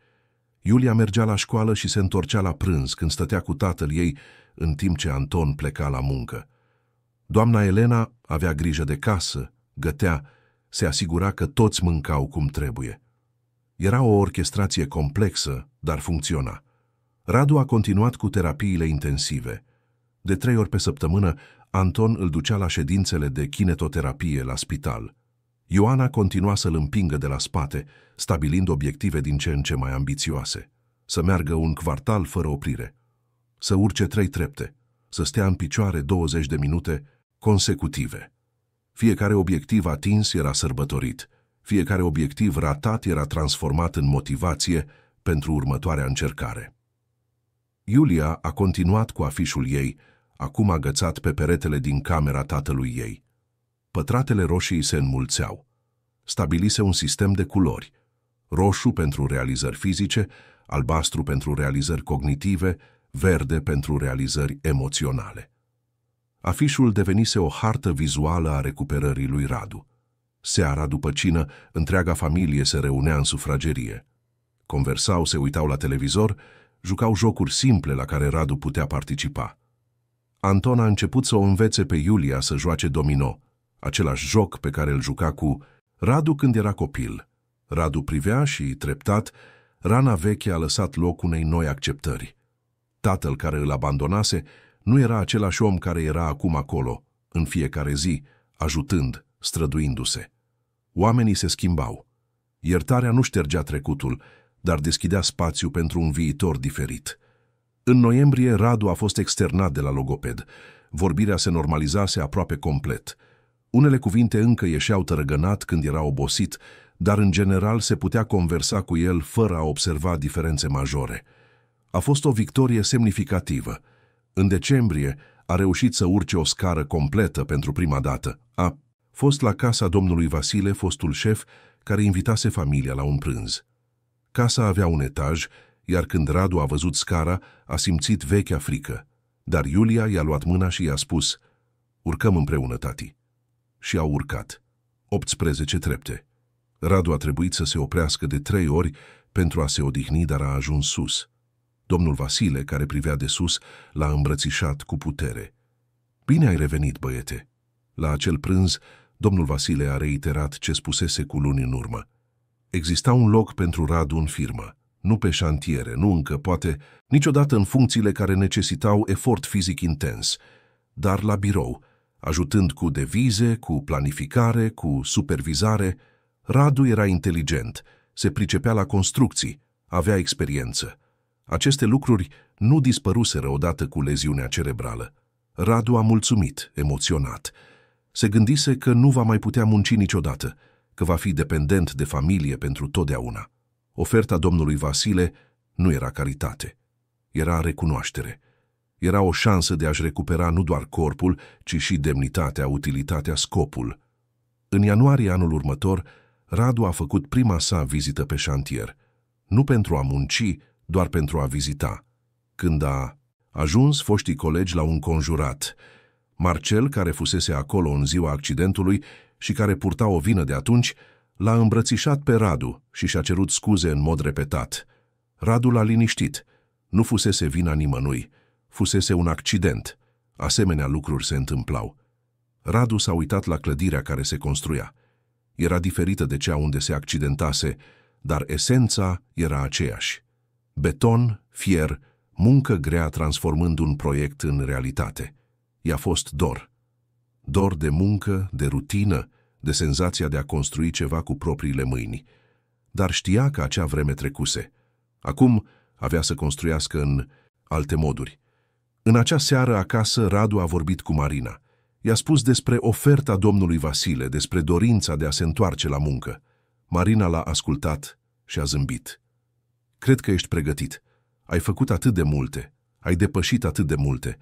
Iulia mergea la școală și se întorcea la prânz când stătea cu tatăl ei, în timp ce Anton pleca la muncă. Doamna Elena avea grijă de casă, gătea, se asigura că toți mâncau cum trebuie. Era o orchestrație complexă, dar funcționa. Radu a continuat cu terapiile intensive. De 3 ori pe săptămână Anton îl ducea la ședințele de kinetoterapie la spital. Ioana continua să-l împingă de la spate, stabilind obiective din ce în ce mai ambițioase. Să meargă un kvartal fără oprire, să urce 3 trepte, să stea în picioare 20 de minute consecutive. Fiecare obiectiv atins era sărbătorit, fiecare obiectiv ratat era transformat în motivație pentru următoarea încercare. Iulia a continuat cu afișul ei, acum agățat pe peretele din camera tatălui ei. Pătratele roșii se înmulțeau. Stabilise un sistem de culori: roșu pentru realizări fizice, albastru pentru realizări cognitive, verde pentru realizări emoționale. Afișul devenise o hartă vizuală a recuperării lui Radu. Seara, după cină, întreaga familie se reunea în sufragerie. Conversau, se uitau la televizor, jucau jocuri simple la care Radu putea participa. Anton a început să o învețe pe Iulia să joace domino, același joc pe care îl juca cu Radu când era copil. Radu privea și, treptat, rana veche a lăsat loc unei noi acceptări. Tatăl care îl abandonase nu era același om care era acum acolo, în fiecare zi, ajutând, străduindu-se. Oamenii se schimbau. Iertarea nu ștergea trecutul, dar deschidea spațiu pentru un viitor diferit. În noiembrie, Radu a fost externat de la logoped. Vorbirea se normalizase aproape complet. Unele cuvinte încă ieșeau tărăgănat când era obosit, dar în general se putea conversa cu el fără a observa diferențe majore. A fost o victorie semnificativă. În decembrie a reușit să urce o scară completă pentru prima dată. A fost la casa domnului Vasile, fostul șef, care invitase familia la un prânz. Casa avea un etaj, iar când Radu a văzut scara, a simțit vechea frică. Dar Iulia i-a luat mâna și i-a spus: "Urcăm împreună, tati." Și au urcat. 18 trepte. Radu a trebuit să se oprească de 3 ori pentru a se odihni, dar a ajuns sus. Domnul Vasile, care privea de sus, l-a îmbrățișat cu putere. "Bine ai revenit, băiete." La acel prânz, domnul Vasile a reiterat ce spusese cu luni în urmă. Exista un loc pentru Radu în firmă, nu pe șantiere, nu încă, poate, niciodată în funcțiile care necesitau efort fizic intens, dar la birou, ajutând cu devize, cu planificare, cu supervizare. Radu era inteligent, se pricepea la construcții, avea experiență. Aceste lucruri nu dispăruseră odată cu leziunea cerebrală. Radu a mulțumit, emoționat. Se gândise că nu va mai putea munci niciodată, că va fi dependent de familie pentru totdeauna. Oferta domnului Vasile nu era caritate, era recunoaștere. Era o șansă de a-și recupera nu doar corpul, ci și demnitatea, utilitatea, scopul. În ianuarie anul următor, Radu a făcut prima sa vizită pe șantier, nu pentru a munci, doar pentru a vizita. Când a ajuns, foștii colegi l-au înconjurat. Marcel, care fusese acolo în ziua accidentului și care purta o vină de atunci, l-a îmbrățișat pe Radu și și-a cerut scuze în mod repetat. Radu l-a liniștit. Nu fusese vina nimănui. Fusese un accident. Asemenea lucruri se întâmplau. Radu s-a uitat la clădirea care se construia. Era diferită de cea unde se accidentase, dar esența era aceeași. Beton, fier, muncă grea transformând un proiect în realitate. I-a fost dor. Dor de muncă, de rutină, de senzația de a construi ceva cu propriile mâini. Dar știa că acea vreme trecuse. Acum avea să construiască în alte moduri. În acea seară acasă, Radu a vorbit cu Marina. I-a spus despre oferta domnului Vasile, despre dorința de a se întoarce la muncă. Marina l-a ascultat și a zâmbit. "Cred că ești pregătit. Ai făcut atât de multe. Ai depășit atât de multe.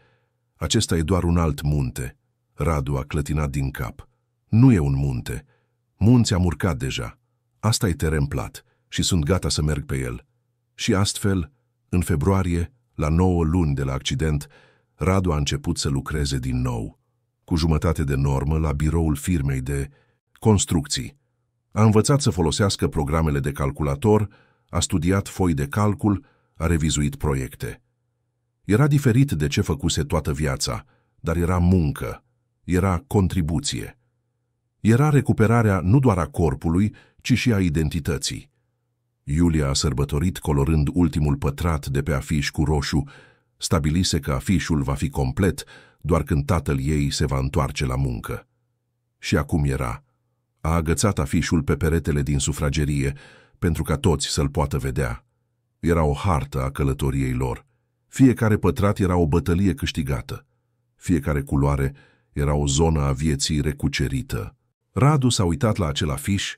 Acesta e doar un alt munte." Radu a clătinat din cap. "Nu e un munte. Munți am urcat deja. Asta e teren plat și sunt gata să merg pe el." Și astfel, în februarie, la 9 luni de la accident, Radu a început să lucreze din nou, cu jumătate de normă, la biroul firmei de construcții. A învățat să folosească programele de calculator, a studiat foi de calcul, a revizuit proiecte. Era diferit de ce făcuse toată viața, dar era muncă, era contribuție. Era recuperarea nu doar a corpului, ci și a identității. Iulia a sărbătorit colorând ultimul pătrat de pe afiș cu roșu, stabilise că afișul va fi complet doar când tatăl ei se va întoarce la muncă. Și acum era. A agățat afișul pe peretele din sufragerie pentru ca toți să-l poată vedea. Era o hartă a călătoriei lor. Fiecare pătrat era o bătălie câștigată. Fiecare culoare era o zonă a vieții recucerită. Radu s-a uitat la acel afiș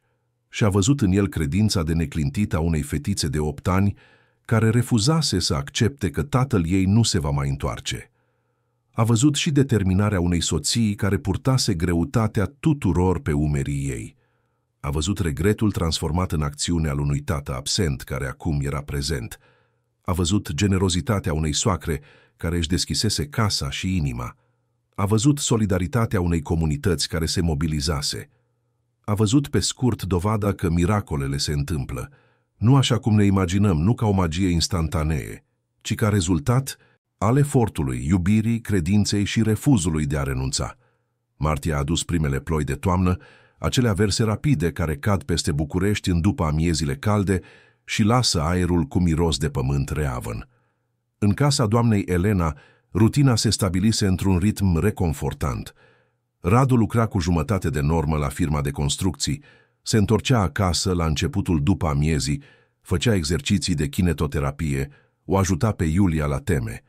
și a văzut în el credința de neclintită a unei fetițe de 8 ani care refuzase să accepte că tatăl ei nu se va mai întoarce. A văzut și determinarea unei soții care purtase greutatea tuturor pe umerii ei. A văzut regretul transformat în acțiune al unui tată absent care acum era prezent. A văzut generozitatea unei soacre care își deschisese casa și inima. A văzut solidaritatea unei comunități care se mobilizase. A văzut pe scurt dovada că miracolele se întâmplă, nu așa cum ne imaginăm, nu ca o magie instantanee, ci ca rezultat al efortului, iubirii, credinței și refuzului de a renunța. Martie a adus primele ploi de toamnă, acele averse rapide care cad peste București în după amiezile calde și lasă aerul cu miros de pământ reavăn. În casa doamnei Elena, rutina se stabilise într-un ritm reconfortant. Radu lucra cu jumătate de normă la firma de construcții, se întorcea acasă la începutul după amiezii, făcea exerciții de kinetoterapie, o ajuta pe Iulia la teme.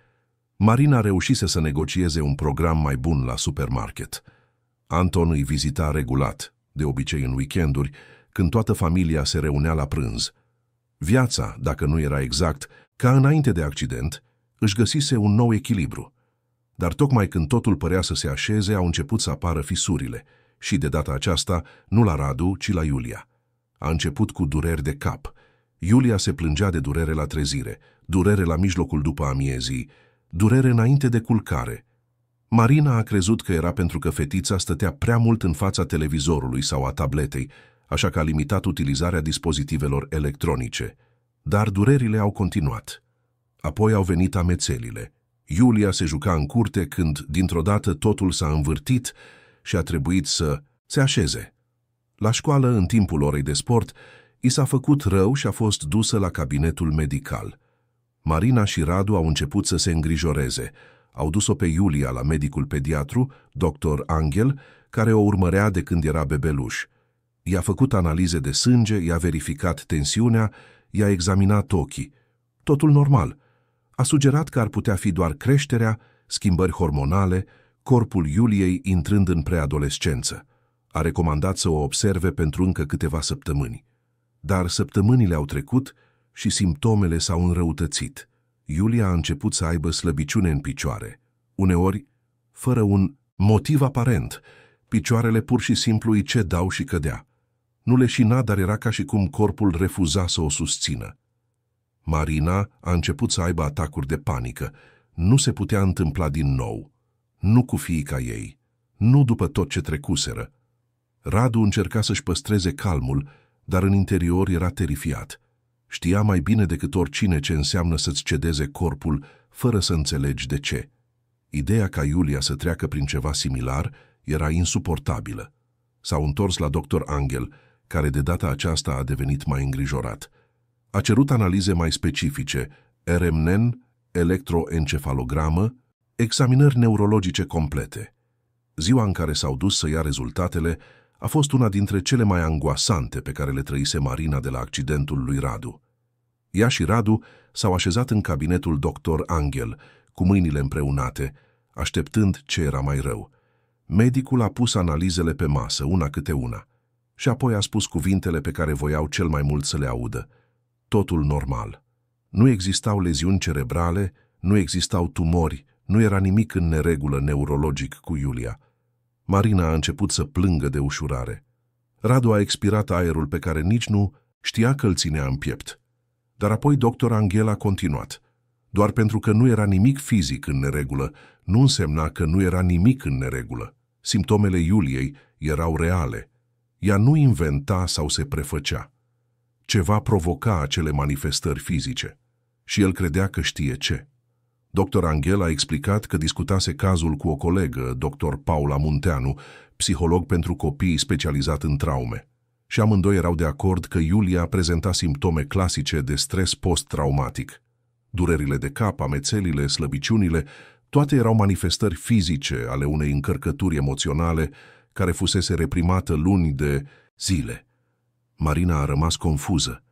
Marina reușise să negocieze un program mai bun la supermarket. Anton îi vizita regulat, de obicei în weekenduri, când toată familia se reunea la prânz. Viața, dacă nu era exact, ca înainte de accident, își găsise un nou echilibru. Dar tocmai când totul părea să se așeze, au început să apară fisurile și de data aceasta nu la Radu, ci la Iulia. A început cu dureri de cap. Iulia se plângea de durere la trezire, durere la mijlocul după amiezii, durere înainte de culcare. Marina a crezut că era pentru că fetița stătea prea mult în fața televizorului sau a tabletei, așa că a limitat utilizarea dispozitivelor electronice. Dar durerile au continuat. Apoi au venit amețelile. Iulia se juca în curte când, dintr-o dată, totul s-a învârtit și a trebuit să se așeze. La școală, în timpul orei de sport, i s-a făcut rău și a fost dusă la cabinetul medical. Marina și Radu au început să se îngrijoreze. Au dus-o pe Iulia la medicul pediatru, dr. Angel, care o urmărea de când era bebeluș. I-a făcut analize de sânge, i-a verificat tensiunea, i-a examinat ochii. Totul normal. A sugerat că ar putea fi doar creșterea, schimbări hormonale, corpul Iuliei intrând în preadolescență. A recomandat să o observe pentru încă câteva săptămâni. Dar săptămânile au trecut și simptomele s-au înrăutățit. Iulia a început să aibă slăbiciune în picioare. Uneori, fără un motiv aparent, picioarele pur și simplu îi cedau și cădea. Nu leșina, dar era ca și cum corpul refuza să o susțină. Marina a început să aibă atacuri de panică. Nu se putea întâmpla din nou. Nu cu fiica ei. Nu după tot ce trecuseră. Radu încerca să-și păstreze calmul, dar în interior era terifiat. Știa mai bine decât oricine ce înseamnă să-ți cedeze corpul fără să înțelegi de ce. Ideea ca Iulia să treacă prin ceva similar era insuportabilă. S-au întors la dr. Angel, care de data aceasta a devenit mai îngrijorat. A cerut analize mai specifice, RMN, electroencefalogramă, examinări neurologice complete. Ziua în care s-au dus să ia rezultatele a fost una dintre cele mai angoasante pe care le trăise Marina de la accidentul lui Radu. Ea și Radu s-au așezat în cabinetul dr. Angel, cu mâinile împreunate, așteptând ce era mai rău. Medicul a pus analizele pe masă, una câte una, și apoi a spus cuvintele pe care voiau cel mai mult să le audă. Totul normal. Nu existau leziuni cerebrale, nu existau tumori, nu era nimic în neregulă neurologic cu Iulia. Marina a început să plângă de ușurare. Radu a expirat aerul pe care nici nu știa că îl ținea în piept. Dar apoi dr. Angel a continuat. Doar pentru că nu era nimic fizic în neregulă, nu însemna că nu era nimic în neregulă. Simptomele Iuliei erau reale. Ea nu inventa sau se prefăcea. Ceva provoca acele manifestări fizice. Și el credea că știe ce. Dr. Angel a explicat că discutase cazul cu o colegă, dr. Paula Munteanu, psiholog pentru copii specializat în traume. Și amândoi erau de acord că Iulia prezenta simptome clasice de stres post-traumatic. Durerile de cap, amețelile, slăbiciunile, Toate erau manifestări fizice ale unei încărcături emoționale care fusese reprimată luni de zile. Marina a rămas confuză.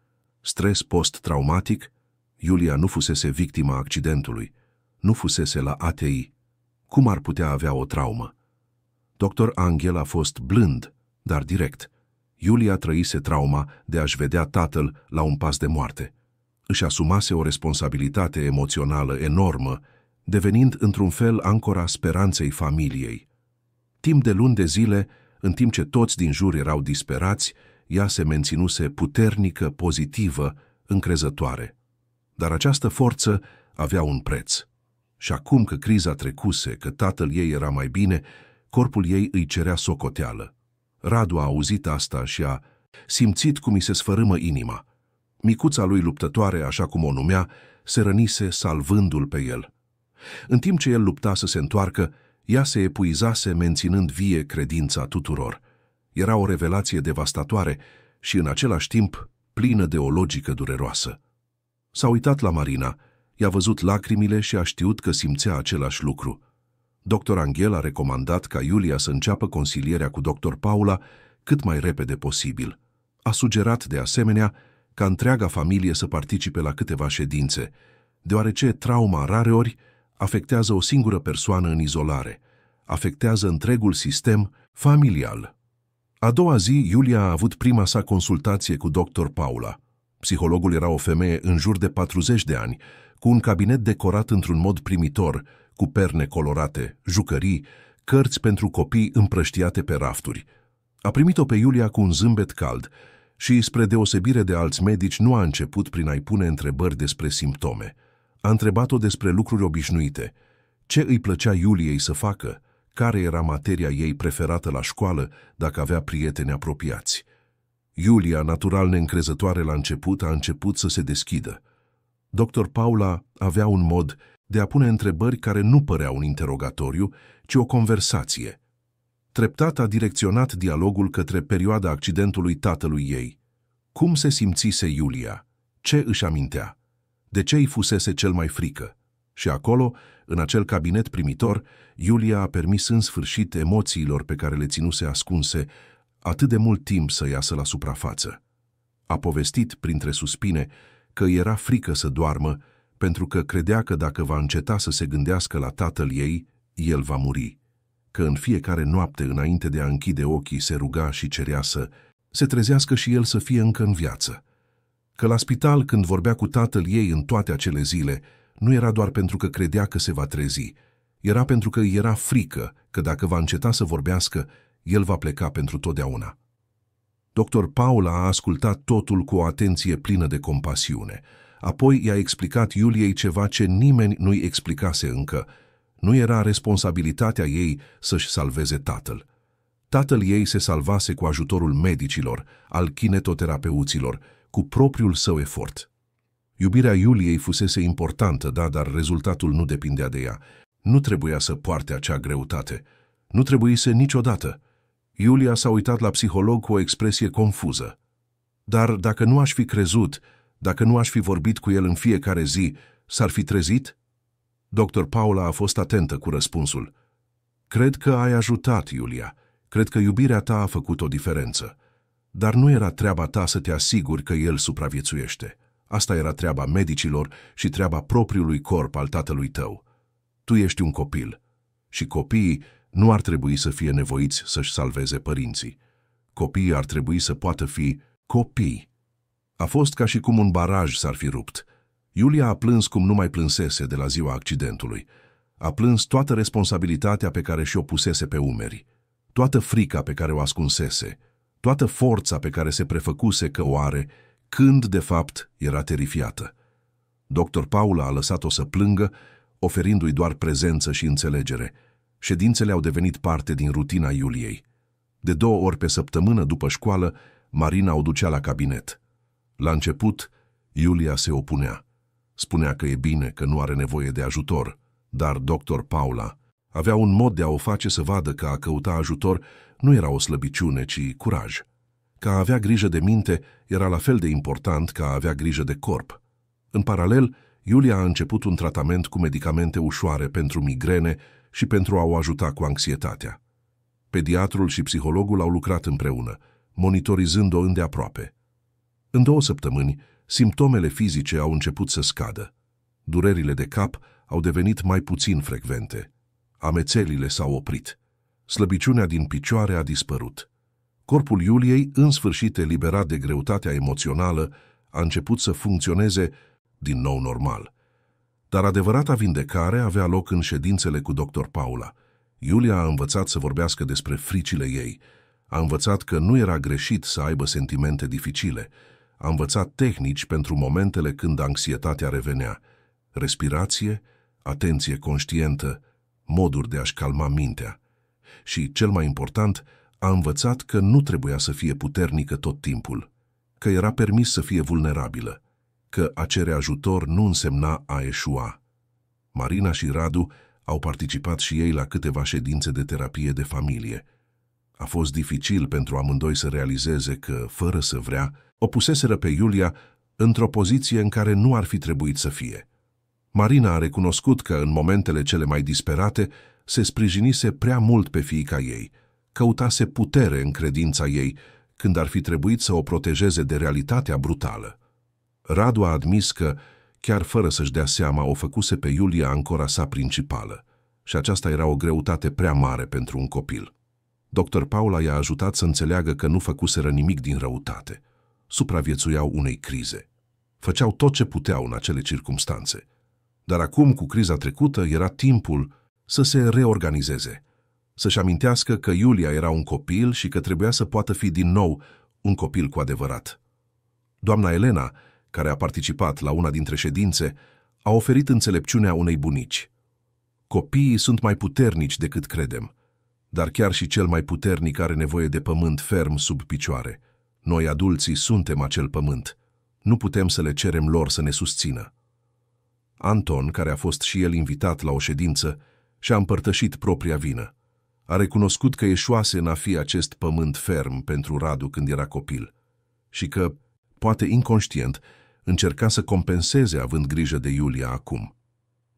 Stres post-traumatic? Iulia nu fusese victima accidentului. Nu fusese la ATI. Cum ar putea avea o traumă? Dr. Angel a fost blând, dar direct. Iulia trăise trauma de a-și vedea tatăl la un pas de moarte. Își asumase o responsabilitate emoțională enormă, devenind într-un fel ancora speranței familiei. Timp de luni de zile, în timp ce toți din jur erau disperați, ea se menținuse puternică, pozitivă, încrezătoare. Dar această forță avea un preț. Și acum că criza trecuse, că tatăl ei era mai bine, corpul ei îi cerea socoteală. Radu a auzit asta și a simțit cum îi se sfărâmă inima. Micuța lui luptătoare, așa cum o numea, se rănise salvându-l pe el. În timp ce el lupta să se întoarcă, ea se epuizase menținând vie credința tuturor. Era o revelație devastatoare și în același timp plină de o logică dureroasă. S-a uitat la Marina, i-a văzut lacrimile și a știut că simțea același lucru. Dr. Angel a recomandat ca Iulia să înceapă consilierea cu Dr. Paula cât mai repede posibil. A sugerat de asemenea ca întreaga familie să participe la câteva ședințe, deoarece trauma rareori afectează o singură persoană în izolare, afectează întregul sistem familial. A doua zi, Iulia a avut prima sa consultație cu Dr. Paula. Psihologul era o femeie în jur de 40 de ani, cu un cabinet decorat într-un mod primitor, cu perne colorate, jucării, cărți pentru copii împrăștiate pe rafturi. A primit-o pe Iulia cu un zâmbet cald și, spre deosebire de alți medici, nu a început prin a-i pune întrebări despre simptome. A întrebat-o despre lucruri obișnuite. Ce îi plăcea Iuliei să facă? Care era materia ei preferată la școală dacă avea prieteni apropiați? Iulia, natural neîncrezătoare la început, a început să se deschidă. Dr. Paula avea un mod de a pune întrebări care nu părea un interogatoriu, ci o conversație. Treptat a direcționat dialogul către perioada accidentului tatălui ei. Cum se simțise Iulia? Ce își amintea? De ce îi fusese cel mai frică? Și acolo, în acel cabinet primitor, Iulia a permis în sfârșit emoțiilor pe care le ținuse ascunse atât de mult timp să iasă la suprafață. A povestit, printre suspine, că îi era frică să doarmă, pentru că credea că dacă va înceta să se gândească la tatăl ei, el va muri. Că în fiecare noapte, înainte de a închide ochii, se ruga și cerea să se trezească și el să fie încă în viață. Că la spital, când vorbea cu tatăl ei în toate acele zile, nu era doar pentru că credea că se va trezi, era pentru că îi era frică că dacă va înceta să vorbească, el va pleca pentru totdeauna. Dr. Paula a ascultat totul cu o atenție plină de compasiune. Apoi i-a explicat Iuliei ceva ce nimeni nu-i explicase încă. Nu era responsabilitatea ei să-și salveze tatăl. Tatăl ei se salvase cu ajutorul medicilor, al kinetoterapeuților, cu propriul său efort. Iubirea Iuliei fusese importantă, da, dar rezultatul nu depindea de ea. Nu trebuia să poarte acea greutate. Nu trebuise niciodată. Iulia s-a uitat la psiholog cu o expresie confuză. Dar dacă nu aș fi crezut, dacă nu aș fi vorbit cu el în fiecare zi, s-ar fi trezit? Dr. Paula a fost atentă cu răspunsul. Cred că ai ajutat, Iulia. Cred că iubirea ta a făcut o diferență. Dar nu era treaba ta să te asiguri că el supraviețuiește. Asta era treaba medicilor și treaba propriului corp al tatălui tău. Tu ești un copil. Și copiii nu ar trebui să fie nevoiți să-și salveze părinții. Copiii ar trebui să poată fi copii. A fost ca și cum un baraj s-ar fi rupt. Iulia a plâns cum nu mai plânsese de la ziua accidentului. A plâns toată responsabilitatea pe care și-o pusese pe umeri, toată frica pe care o ascunsese, toată forța pe care se prefăcuse că o are, când, de fapt, era terifiată. Dr. Paula a lăsat-o să plângă, oferindu-i doar prezență și înțelegere. Ședințele au devenit parte din rutina Iuliei. De 2 ori pe săptămână după școală, Marina o ducea la cabinet. La început, Iulia se opunea. Spunea că e bine, că nu are nevoie de ajutor, dar Dr. Paula avea un mod de a o face să vadă că a căuta ajutor nu era o slăbiciune, ci curaj. Că a avea grijă de minte era la fel de important ca a avea grijă de corp. În paralel, Iulia a început un tratament cu medicamente ușoare pentru migrene și pentru a o ajuta cu anxietatea. Pediatrul și psihologul au lucrat împreună, monitorizând-o îndeaproape. În 2 săptămâni, simptomele fizice au început să scadă. Durerile de cap au devenit mai puțin frecvente. Amețelile s-au oprit. Slăbiciunea din picioare a dispărut. Corpul Iuliei, în sfârșit eliberat de greutatea emoțională, a început să funcționeze din nou normal. Dar adevărata vindecare avea loc în ședințele cu dr. Paula. Iulia a învățat să vorbească despre fricile ei. A învățat că nu era greșit să aibă sentimente dificile. A învățat tehnici pentru momentele când anxietatea revenea. Respirație, atenție conștientă, moduri de a-și calma mintea. Și, cel mai important, a învățat că nu trebuia să fie puternică tot timpul, că era permis să fie vulnerabilă, că a cere ajutor nu însemna a eșua. Marina și Radu au participat și ei la câteva ședințe de terapie de familie. A fost dificil pentru amândoi să realizeze că, fără să vrea, o puseseră pe Iulia într-o poziție în care nu ar fi trebuit să fie. Marina a recunoscut că, în momentele cele mai disperate, se sprijinise prea mult pe fiica ei, căutase putere în credința ei, când ar fi trebuit să o protejeze de realitatea brutală. Radu a admis că, chiar fără să-și dea seama, o făcuse pe Iulia ancora sa principală, și aceasta era o greutate prea mare pentru un copil. Dr. Paula i-a ajutat să înțeleagă că nu făcuseră nimic din răutate. Supraviețuiau unei crize. Făceau tot ce puteau în acele circumstanțe. Dar acum, cu criza trecută, era timpul să se reorganizeze, să-și amintească că Iulia era un copil și că trebuia să poată fi din nou un copil cu adevărat. Doamna Elena, care a participat la una dintre ședințe, a oferit înțelepciunea unei bunici. Copiii sunt mai puternici decât credem, dar chiar și cel mai puternic are nevoie de pământ ferm sub picioare. Noi, adulții, suntem acel pământ. Nu putem să le cerem lor să ne susțină. Anton, care a fost și el invitat la o ședință, și-a împărtășit propria vină. A recunoscut că eșuase în a fi acest pământ ferm pentru Radu când era copil și că, poate inconștient, încerca să compenseze având grijă de Iulia acum.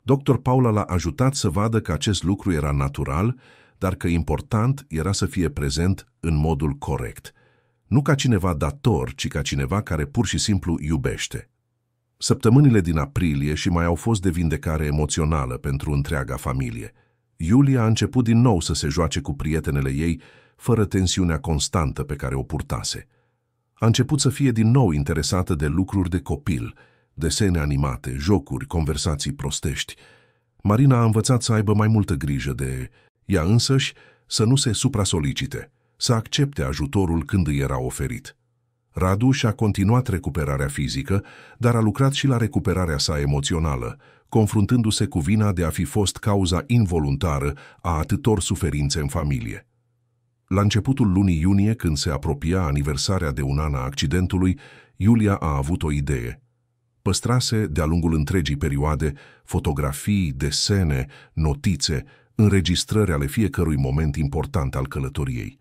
Dr. Paula l-a ajutat să vadă că acest lucru era natural, dar că important era să fie prezent în modul corect, nu ca cineva dator, ci ca cineva care pur și simplu iubește. Săptămânile din aprilie și mai au fost de vindecare emoțională pentru întreaga familie. Iulia a început din nou să se joace cu prietenele ei, fără tensiunea constantă pe care o purtase. A început să fie din nou interesată de lucruri de copil, desene animate, jocuri, conversații prostești. Marina a învățat să aibă mai multă grijă de ea însăși, să nu se supra-solicite, să accepte ajutorul când îi era oferit. Radu și-a continuat recuperarea fizică, dar a lucrat și la recuperarea sa emoțională, confruntându-se cu vina de a fi fost cauza involuntară a atâtor suferințe în familie. La începutul lunii iunie, când se apropia aniversarea de 1 an a accidentului, Iulia a avut o idee. Păstrase, de-a lungul întregii perioade, fotografii, desene, notițe, înregistrări ale fiecărui moment important al călătoriei.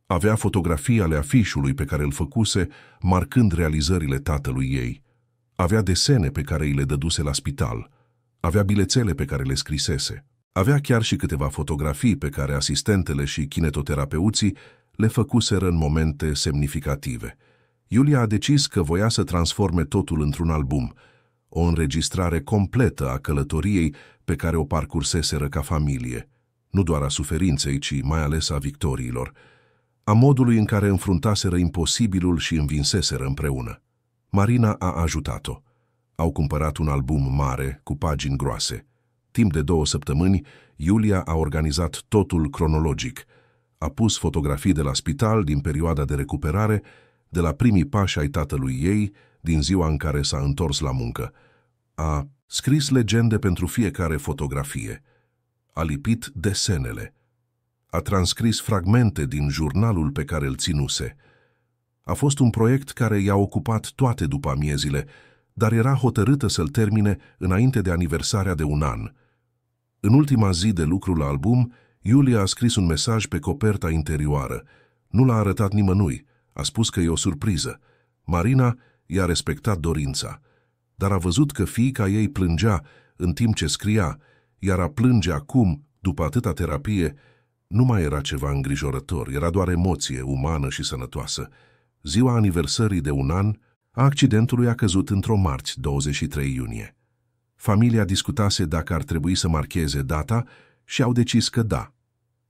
Avea fotografii ale afișului pe care îl făcuse, marcând realizările tatălui ei. Avea desene pe care îi le dăduse la spital. Avea bilețele pe care le scrisese. Avea chiar și câteva fotografii pe care asistentele și kinetoterapeuții le făcuseră în momente semnificative. Iulia a decis că voia să transforme totul într-un album, o înregistrare completă a călătoriei pe care o parcurseseră ca familie, nu doar a suferinței, ci mai ales a victoriilor, a modului în care înfruntaseră imposibilul și învinseseră împreună. Marina a ajutat-o. Au cumpărat un album mare, cu pagini groase. Timp de 2 săptămâni, Iulia a organizat totul cronologic. A pus fotografii de la spital din perioada de recuperare, de la primii pași ai tatălui ei, din ziua în care s-a întors la muncă. A scris legende pentru fiecare fotografie. A lipit desenele. A transcris fragmente din jurnalul pe care îl ținuse. A fost un proiect care i-a ocupat toate după amiezile, dar era hotărâtă să-l termine înainte de aniversarea de 1 an. În ultima zi de lucru la album, Iulia a scris un mesaj pe coperta interioară. Nu l-a arătat nimănui, a spus că e o surpriză. Marina i-a respectat dorința. dar a văzut că fiica ei plângea în timp ce scria, iar a plânge acum, după atâta terapie, nu mai era ceva îngrijorător, era doar emoție umană și sănătoasă. Ziua aniversării de 1 an a accidentului a căzut într-o marți, 23 iunie. Familia discutase dacă ar trebui să marcheze data și au decis că da,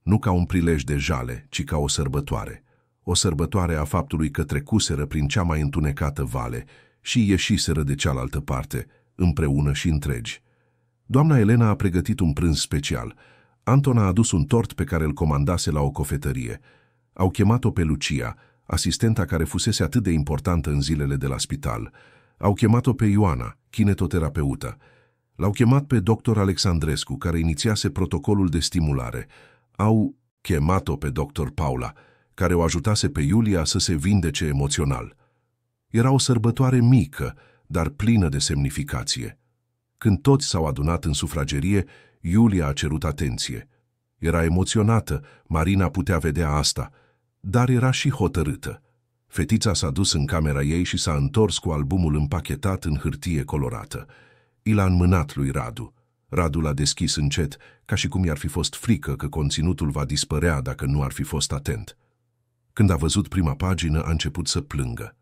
nu ca un prilej de jale, ci ca o sărbătoare. O sărbătoare a faptului că trecuseră prin cea mai întunecată vale și ieșiseră de cealaltă parte, împreună și întregi. Doamna Elena a pregătit un prânz special. Anton a adus un tort pe care îl comandase la o cofetărie. Au chemat-o pe Lucia, asistenta care fusese atât de importantă în zilele de la spital. Au chemat-o pe Ioana, kinetoterapeută. L-au chemat pe doctor Alexandrescu, care inițiase protocolul de stimulare. Au chemat-o pe doctor Paula, care o ajutase pe Iulia să se vindece emoțional. Era o sărbătoare mică, dar plină de semnificație. Când toți s-au adunat în sufragerie, Iulia a cerut atenție. Era emoționată, Marina putea vedea asta, dar era și hotărâtă. Fetița s-a dus în camera ei și s-a întors cu albumul împachetat în hârtie colorată. I l-a înmânat lui Radu. Radu l-a deschis încet, ca și cum i-ar fi fost frică că conținutul va dispărea dacă nu ar fi fost atent. Când a văzut prima pagină, a început să plângă.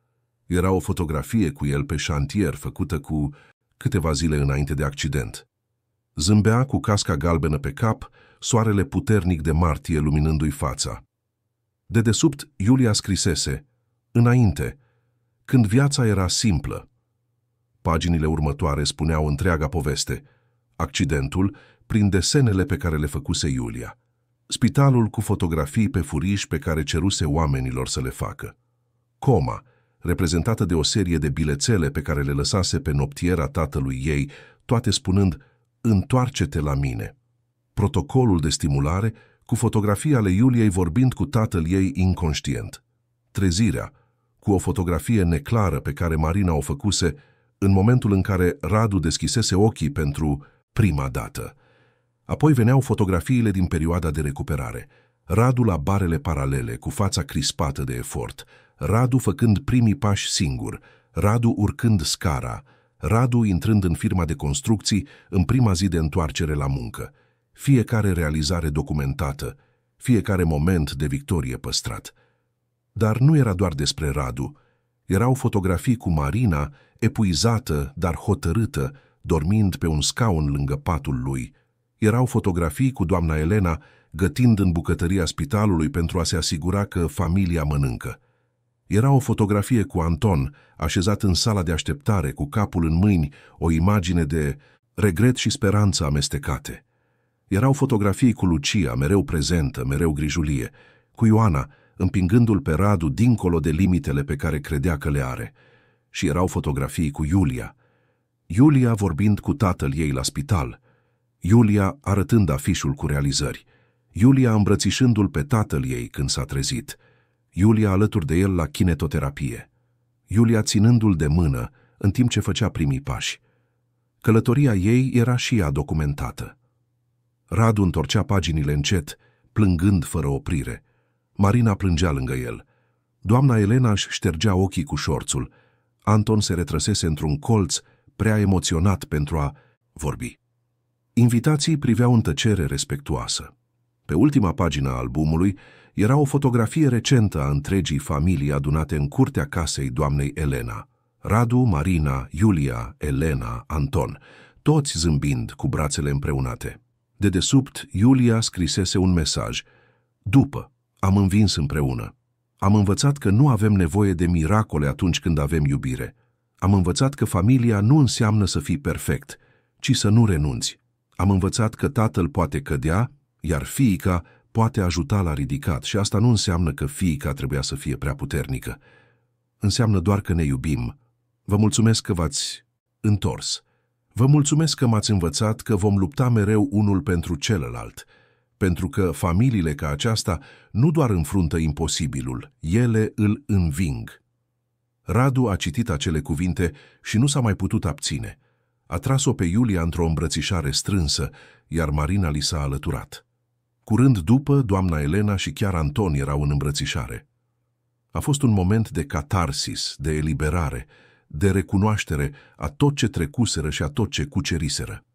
Era o fotografie cu el pe șantier, făcută cu câteva zile înainte de accident. Zâmbea cu casca galbenă pe cap, soarele puternic de martie luminându-i fața. Dedesubt, Iulia scrisese, înainte, când viața era simplă. Paginile următoare spuneau întreaga poveste, accidentul prin desenele pe care le făcuse Iulia, spitalul cu fotografii pe furiș pe care ceruse oamenilor să le facă, coma, reprezentată de o serie de bilețele pe care le lăsase pe noptiera tatălui ei, toate spunând, întoarce-te la mine. Protocolul de stimulare, cu fotografia ale Iuliei vorbind cu tatăl ei inconștient. Trezirea, cu o fotografie neclară pe care Marina o făcuse în momentul în care Radu deschisese ochii pentru prima dată. Apoi veneau fotografiile din perioada de recuperare. Radu la barele paralele, cu fața crispată de efort. Radu făcând primii pași singur. Radu urcând scara. Radu intrând în firma de construcții în prima zi de întoarcere la muncă. Fiecare realizare documentată, fiecare moment de victorie păstrat. Dar nu era doar despre Radu. Erau fotografii cu Marina, epuizată, dar hotărâtă, dormind pe un scaun lângă patul lui. Erau fotografii cu doamna Elena, gătind în bucătăria spitalului pentru a se asigura că familia mănâncă. Era o fotografie cu Anton, așezat în sala de așteptare, cu capul în mâini, o imagine de regret și speranță amestecate. Erau fotografii cu Lucia, mereu prezentă, mereu grijulie, cu Ioana, împingându-l pe Radu dincolo de limitele pe care credea că le are. Și erau fotografii cu Iulia. Iulia vorbind cu tatăl ei la spital. Iulia arătând afișul cu realizări. Iulia îmbrățișându-l pe tatăl ei când s-a trezit. Iulia alături de el la kinetoterapie. Iulia ținându-l de mână în timp ce făcea primii pași. Călătoria ei era și ea documentată. Radu întorcea paginile încet, plângând fără oprire. Marina plângea lângă el. Doamna Elena își ștergea ochii cu șorțul. Anton se retrăsese într-un colț, prea emoționat pentru a vorbi. Invitații priveau în tăcere respectuoasă. Pe ultima pagină a albumului era o fotografie recentă a întregii familii adunate în curtea casei doamnei Elena. Radu, Marina, Iulia, Elena, Anton, toți zâmbind cu brațele împreunate. Dedesubt, Iulia scrisese un mesaj. După, am învins împreună. Am învățat că nu avem nevoie de miracole atunci când avem iubire. Am învățat că familia nu înseamnă să fii perfect, ci să nu renunți. Am învățat că tatăl poate cădea, iar fiica poate ajuta la ridicat și asta nu înseamnă că fiica trebuia să fie prea puternică. Înseamnă doar că ne iubim. Vă mulțumesc că v-ați întors. Vă mulțumesc că m-ați învățat că vom lupta mereu unul pentru celălalt, pentru că familiile ca aceasta nu doar înfruntă imposibilul, ele îl înving. Radu a citit acele cuvinte și nu s-a mai putut abține. A tras-o pe Iulia într-o îmbrățișare strânsă, iar Marina li s-a alăturat. Curând după, doamna Elena și chiar Anton erau în îmbrățișare. A fost un moment de catarsis, de eliberare, de recunoaștere a tot ce trecuseră și a tot ce cuceriseră.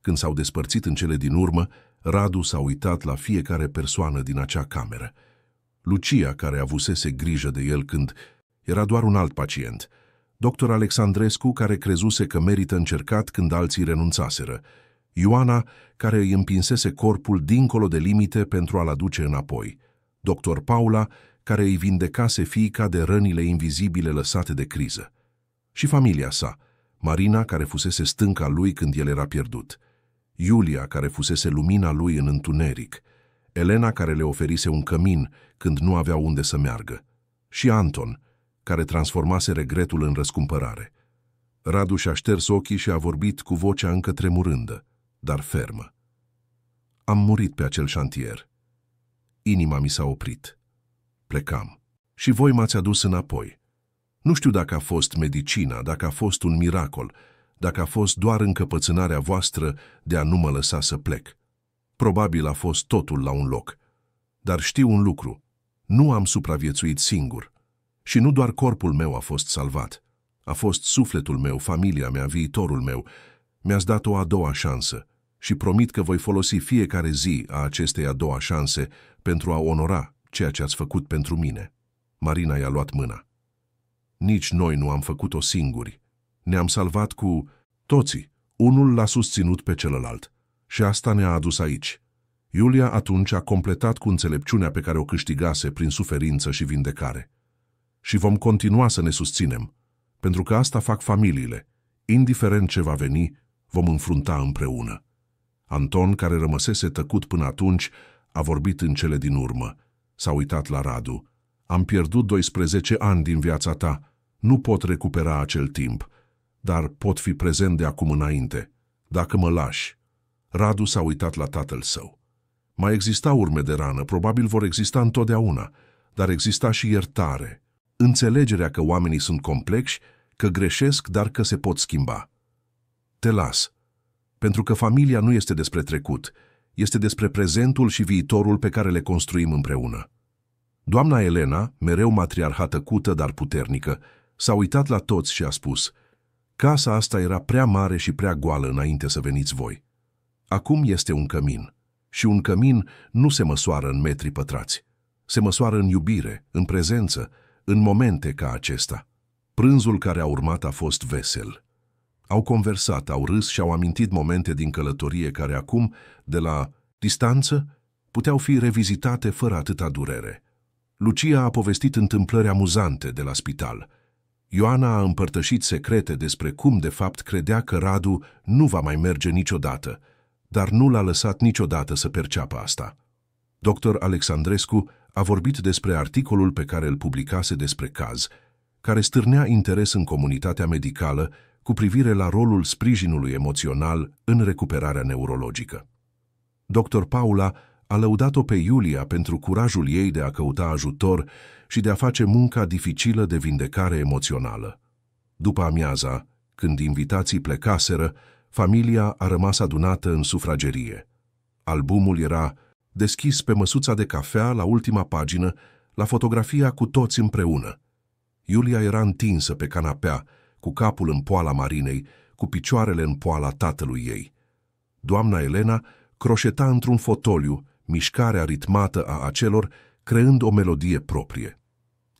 Când s-au despărțit în cele din urmă, Radu s-a uitat la fiecare persoană din acea cameră. Lucia, care avusese grijă de el când era doar un alt pacient. Dr. Alexandrescu, care crezuse că merită încercat când alții renunțaseră. Ioana, care îi împinsese corpul dincolo de limite pentru a-l aduce înapoi. Dr. Paula, care îi vindecase fiica de rănile invizibile lăsate de criză. Și familia sa, Marina, care fusese stânca lui când el era pierdut. Iulia, care fusese lumina lui în întuneric. Elena, care le oferise un cămin când nu avea unde să meargă. Și Anton, care transformase regretul în răscumpărare. Radu și-a șters ochii și a vorbit cu vocea încă tremurândă, dar fermă. Am murit pe acel șantier. Inima mi s-a oprit. Plecam. Și voi m-ați adus înapoi. Nu știu dacă a fost medicina, dacă a fost un miracol, dacă a fost doar încăpățânarea voastră de a nu mă lăsa să plec. Probabil a fost totul la un loc. Dar știu un lucru. Nu am supraviețuit singur. Și nu doar corpul meu a fost salvat. A fost sufletul meu, familia mea, viitorul meu. Mi-ați dat o a doua șansă și promit că voi folosi fiecare zi a acestei a doua șanse pentru a onora ceea ce ați făcut pentru mine. Marina i-a luat mâna. Nici noi nu am făcut-o singuri. Ne-am salvat cu toții. Unul l-a susținut pe celălalt. Și asta ne-a adus aici. Iulia atunci a completat cu înțelepciunea pe care o câștigase prin suferință și vindecare. Și vom continua să ne susținem, pentru că asta fac familiile. Indiferent ce va veni, vom înfrunta împreună. Anton, care rămăsese tăcut până atunci, a vorbit în cele din urmă. S-a uitat la Radu. Am pierdut 12 ani din viața ta. Nu pot recupera acel timp, dar pot fi prezent de acum înainte, dacă mă lași. Radu s-a uitat la tatăl său. Mai exista urme de rană, probabil vor exista întotdeauna, dar exista și iertare, înțelegerea că oamenii sunt complexi, că greșesc, dar că se pot schimba. Te las, pentru că familia nu este despre trecut, este despre prezentul și viitorul pe care le construim împreună. Doamna Elena, mereu matriarha tăcută, dar puternică, s-a uitat la toți și a spus: casa asta era prea mare și prea goală înainte să veniți voi. Acum este un cămin. Și un cămin nu se măsoară în metri pătrați. Se măsoară în iubire, în prezență, în momente ca acesta. Prânzul care a urmat a fost vesel. Au conversat, au râs și au amintit momente din călătorie care acum, de la distanță, puteau fi revizitate fără atâta durere. Lucia a povestit întâmplări amuzante de la spital. Ioana a împărtășit secrete despre cum de fapt credea că Radu nu va mai merge niciodată, dar nu l-a lăsat niciodată să perceapă asta. Dr. Alexandrescu a vorbit despre articolul pe care îl publicase despre caz, care stârnea interes în comunitatea medicală cu privire la rolul sprijinului emoțional în recuperarea neurologică. Dr. Paula a lăudat-o pe Iulia pentru curajul ei de a căuta ajutor și de a face munca dificilă de vindecare emoțională. După amiaza, când invitații plecaseră, familia a rămas adunată în sufragerie. Albumul era deschis pe măsuța de cafea la ultima pagină, la fotografia cu toți împreună. Iulia era întinsă pe canapea, cu capul în poala Marinei, cu picioarele în poala tatălui ei. Doamna Elena croșeta într-un fotoliu, mișcarea ritmată a acelor, creând o melodie proprie.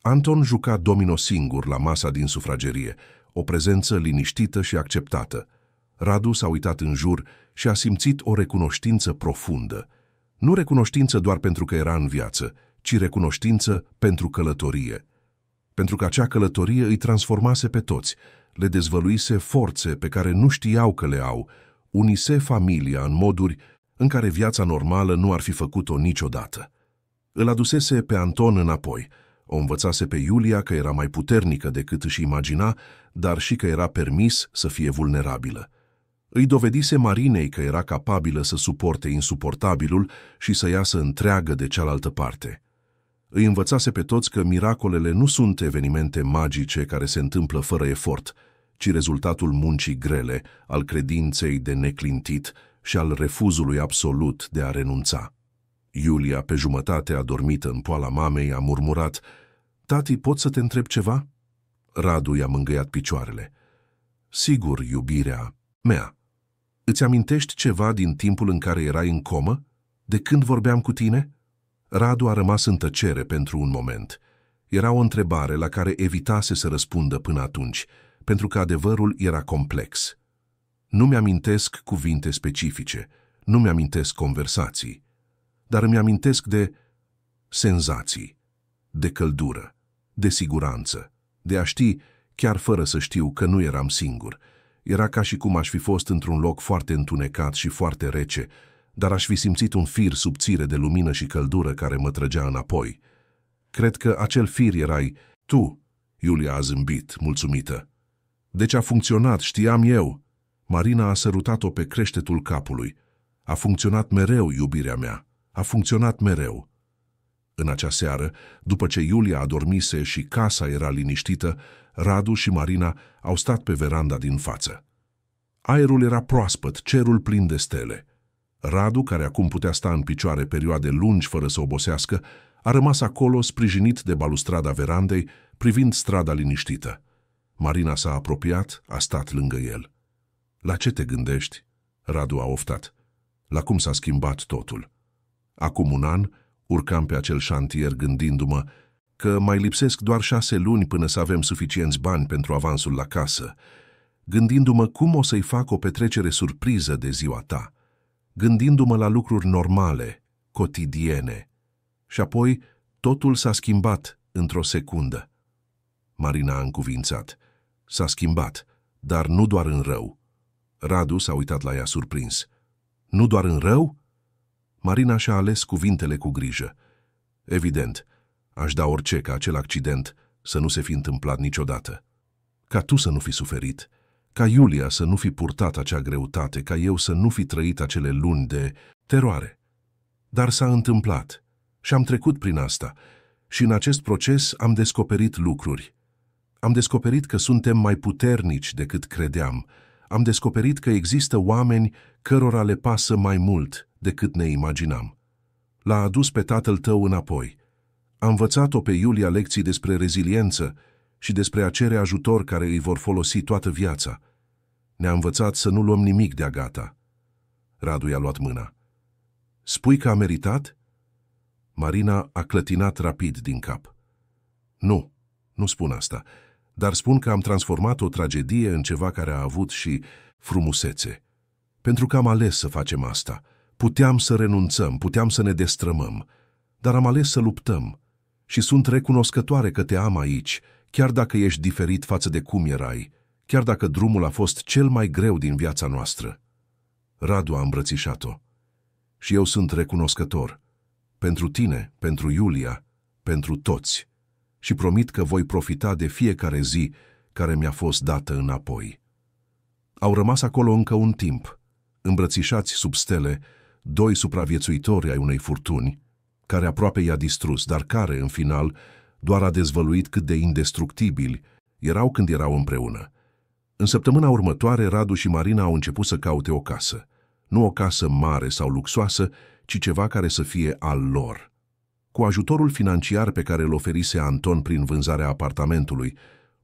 Anton juca domino singur la masa din sufragerie, o prezență liniștită și acceptată. Radu s-a uitat în jur și a simțit o recunoștință profundă. Nu recunoștință doar pentru că era în viață, ci recunoștință pentru călătorie. Pentru că acea călătorie îi transformase pe toți, le dezvăluise forțe pe care nu știau că le au, unise familia în moduri în care viața normală nu ar fi făcut-o niciodată. Îl adusese pe Anton înapoi, o învățase pe Iulia că era mai puternică decât își imagina, dar și că era permis să fie vulnerabilă. Îi dovedise Marinei că era capabilă să suporte insuportabilul și să iasă întreagă de cealaltă parte. Îi învățase pe toți că miracolele nu sunt evenimente magice care se întâmplă fără efort, ci rezultatul muncii grele, al credinței de neclintit și al refuzului absolut de a renunța. Iulia, pe jumătate adormită în poala mamei, a murmurat: "Tati, pot să te întreb ceva?" Radu i-a mângâiat picioarele. Sigur, iubirea mea. Îți amintești ceva din timpul în care erai în comă? De când vorbeam cu tine? Radu a rămas în tăcere pentru un moment. Era o întrebare la care evitase să răspundă până atunci, pentru că adevărul era complex. Nu mi-amintesc cuvinte specifice, nu mi-amintesc conversații, dar îmi amintesc de senzații, de căldură, de siguranță, de a ști, chiar fără să știu, că nu eram singur. Era ca și cum aș fi fost într-un loc foarte întunecat și foarte rece, dar aș fi simțit un fir subțire de lumină și căldură care mă trăgea înapoi. Cred că acel fir erai tu, Iulia a zâmbit, mulțumită. Deci a funcționat, știam eu. Marina a sărutat-o pe creștetul capului. A funcționat mereu, iubirea mea. A funcționat mereu. În acea seară, după ce Iulia adormise și casa era liniștită, Radu și Marina au stat pe veranda din față. Aerul era proaspăt, cerul plin de stele. Radu, care acum putea sta în picioare perioade lungi fără să obosească, a rămas acolo sprijinit de balustrada verandei, privind strada liniștită. Marina s-a apropiat, a stat lângă el. La ce te gândești? Radu a oftat. La cum s-a schimbat totul. Acum un an, urcam pe acel șantier gândindu-mă că mai lipsesc doar 6 luni până să avem suficienți bani pentru avansul la casă, gândindu-mă cum o să-i fac o petrecere surpriză de ziua ta, gândindu-mă la lucruri normale, cotidiene. Și apoi totul s-a schimbat într-o secundă. Marina a încuvințat. S-a schimbat, dar nu doar în rău. Radu s-a uitat la ea surprins. Nu doar în rău? Marina și-a ales cuvintele cu grijă. Evident, aș da orice ca acel accident să nu se fi întâmplat niciodată. Ca tu să nu fi suferit, ca Iulia să nu fi purtat acea greutate, ca eu să nu fi trăit acele luni de teroare. Dar s-a întâmplat și am trecut prin asta și în acest proces am descoperit lucruri. Am descoperit că suntem mai puternici decât credeam. Am descoperit că există oameni cărora le pasă mai mult decât ne imaginam. L-a adus pe tatăl tău înapoi. A învățat-o pe Iulia lecții despre reziliență și despre a cere ajutor care îi vor folosi toată viața. Ne-a învățat să nu luăm nimic de-a gata. Radu i-a luat mâna. Spui că a meritat? Marina a clătinat rapid din cap. Nu spun asta, dar spun că am transformat o tragedie în ceva care a avut și frumusețe. Pentru că am ales să facem asta. Puteam să renunțăm, puteam să ne destrămăm, dar am ales să luptăm. Și sunt recunoscătoare că te am aici, chiar dacă ești diferit față de cum erai, chiar dacă drumul a fost cel mai greu din viața noastră. Radu a îmbrățișat-o. Și eu sunt recunoscător. Pentru tine, pentru Iulia, pentru toți. Și promit că voi profita de fiecare zi care mi-a fost dată înapoi. Au rămas acolo încă un timp, îmbrățișați sub stele, 2 supraviețuitori ai unei furtuni, care aproape i-a distrus, dar care, în final, doar a dezvăluit cât de indestructibili erau când erau împreună. În săptămâna următoare, Radu și Marina au început să caute o casă. Nu o casă mare sau luxoasă, ci ceva care să fie al lor. Cu ajutorul financiar pe care îl oferise Anton prin vânzarea apartamentului,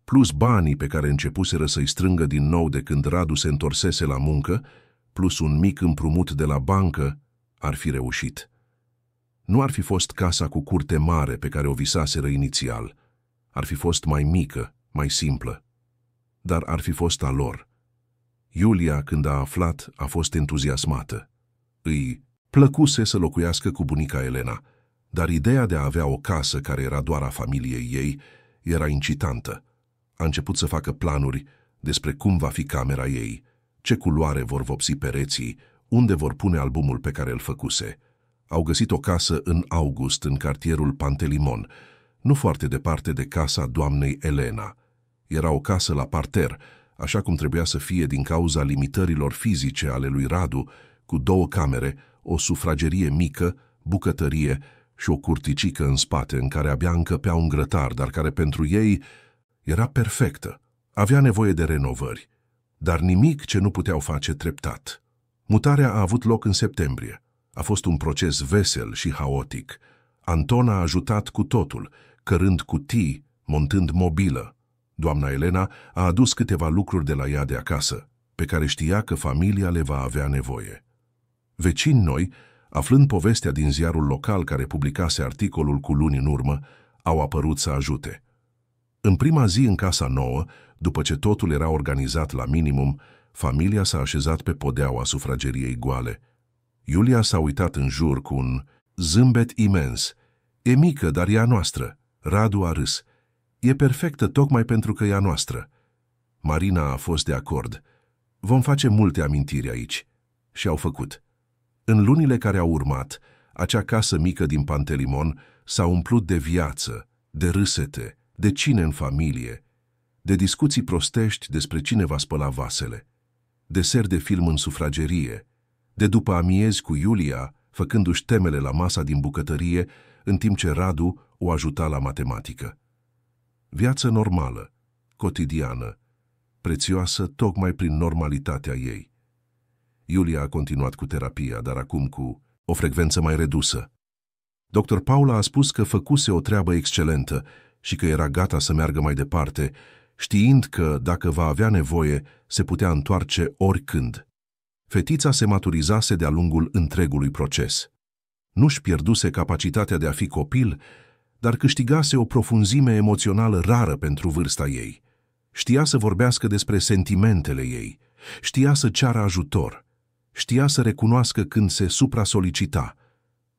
plus banii pe care începuseră să-i strângă din nou de când Radu se întorsese la muncă, plus un mic împrumut de la bancă, ar fi reușit. Nu ar fi fost casa cu curte mare pe care o visaseră inițial. Ar fi fost mai mică, mai simplă. Dar ar fi fost a lor. Iulia, când a aflat, a fost entuziasmată. Îi plăcuse să locuiască cu bunica Elena, dar ideea de a avea o casă care era doar a familiei ei era incitantă. A început să facă planuri despre cum va fi camera ei, ce culoare vor vopsi pereții, unde vor pune albumul pe care îl făcuse. Au găsit o casă în august, în cartierul Pantelimon, nu foarte departe de casa doamnei Elena. Era o casă la parter, așa cum trebuia să fie din cauza limitărilor fizice ale lui Radu, cu 2 camere, o sufragerie mică, bucătărie și o curticică în spate, în care abia încăpea un grătar, dar care pentru ei era perfectă. Avea nevoie de renovări, dar nimic ce nu puteau face treptat. Mutarea a avut loc în septembrie. A fost un proces vesel și haotic. Anton a ajutat cu totul, cărând cutii, montând mobilă. Doamna Elena a adus câteva lucruri de la ea de acasă, pe care știa că familia le va avea nevoie. Vecini noi, aflând povestea din ziarul local care publicase articolul cu luni în urmă, au apărut să ajute. În prima zi în casa nouă, după ce totul era organizat la minimum, familia s-a așezat pe podeaua sufrageriei goale. Iulia s-a uitat în jur cu un zâmbet imens. "E mică, dar e a noastră." Radu a râs. "E perfectă tocmai pentru că e a noastră." Marina a fost de acord. "Vom face multe amintiri aici." Și au făcut. În lunile care au urmat, acea casă mică din Pantelimon s-a umplut de viață, de râsete, de cine în familie, de discuții prostești despre cine va spăla vasele, de seri de film în sufragerie, de după amiezi cu Iulia, făcându-și temele la masa din bucătărie, în timp ce Radu o ajuta la matematică. Viață normală, cotidiană, prețioasă tocmai prin normalitatea ei. Iulia a continuat cu terapia, dar acum cu o frecvență mai redusă. Dr. Paula a spus că făcuse o treabă excelentă și că era gata să meargă mai departe, știind că, dacă va avea nevoie, se putea întoarce oricând. Fetița se maturizase de-a lungul întregului proces. Nu-și pierduse capacitatea de a fi copil, dar câștigase o profunzime emoțională rară pentru vârsta ei. Știa să vorbească despre sentimentele ei, știa să ceară ajutor, știa să recunoască când se supra-solicita.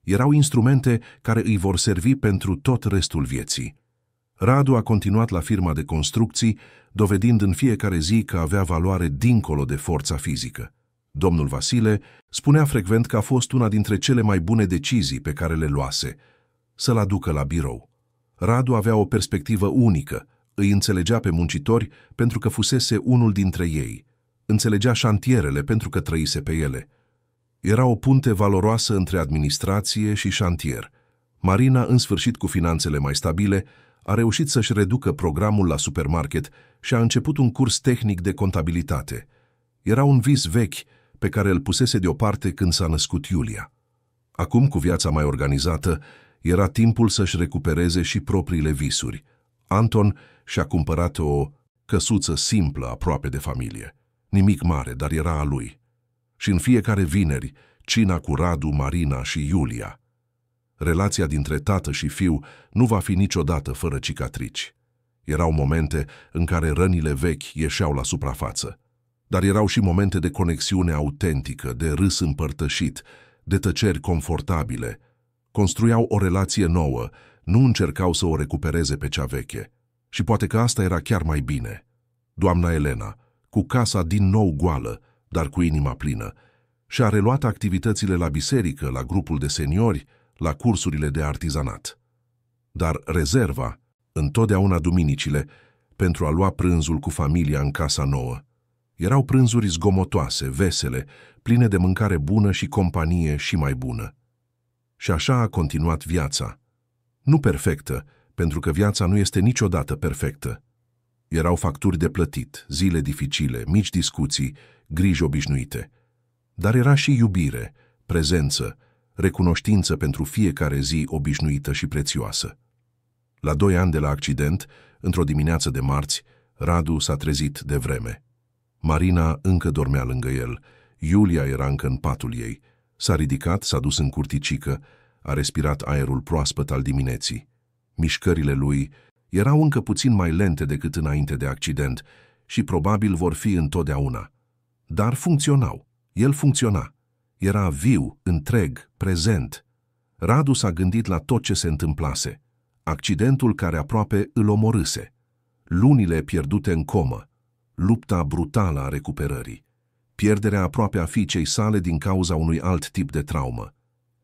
Erau instrumente care îi vor servi pentru tot restul vieții. Radu a continuat la firma de construcții, dovedind în fiecare zi că avea valoare dincolo de forța fizică. Domnul Vasile spunea frecvent că a fost una dintre cele mai bune decizii pe care le luase, să-l aducă la birou. Radu avea o perspectivă unică, îi înțelegea pe muncitori pentru că fusese unul dintre ei, înțelegea șantierele pentru că trăise pe ele. Era o punte valoroasă între administrație și șantier. Marina, în sfârșit cu finanțele mai stabile, a reușit să-și reducă programul la supermarket și a început un curs tehnic de contabilitate. Era un vis vechi pe care îl pusese deoparte când s-a născut Iulia. Acum, cu viața mai organizată, era timpul să-și recupereze și propriile visuri. Anton și-a cumpărat o căsuță simplă aproape de familie. Nimic mare, dar era a lui. Și în fiecare vineri, cina cu Radu, Marina și Iulia. Relația dintre tată și fiu nu va fi niciodată fără cicatrici. Erau momente în care rănile vechi ieșeau la suprafață, dar erau și momente de conexiune autentică, de râs împărtășit, de tăceri confortabile. Construiau o relație nouă, nu încercau să o recupereze pe cea veche. Și poate că asta era chiar mai bine. Doamna Elena, cu casa din nou goală, dar cu inima plină, și-a reluat activitățile la biserică, la grupul de seniori, la cursurile de artizanat. Dar rezerva, întotdeauna duminicile, pentru a lua prânzul cu familia în casa nouă. Erau prânzuri zgomotoase, vesele, pline de mâncare bună și companie și mai bună. Și așa a continuat viața. Nu perfectă, pentru că viața nu este niciodată perfectă. Erau facturi de plătit, zile dificile, mici discuții, griji obișnuite. Dar era și iubire, prezență, recunoștință pentru fiecare zi obișnuită și prețioasă. La 2 ani de la accident, într-o dimineață de marți, Radu s-a trezit de vreme. Marina încă dormea lângă el, Iulia era încă în patul ei. S-a ridicat, s-a dus în curticică, a respirat aerul proaspăt al dimineții. Mișcările lui erau încă puțin mai lente decât înainte de accident și probabil vor fi întotdeauna. Dar funcționau. El funcționa. Era viu, întreg, prezent. Radu s-a gândit la tot ce se întâmplase. Accidentul care aproape îl omorâse. Lunile pierdute în comă. Lupta brutală a recuperării. Pierderea aproape a fiicei sale din cauza unui alt tip de traumă.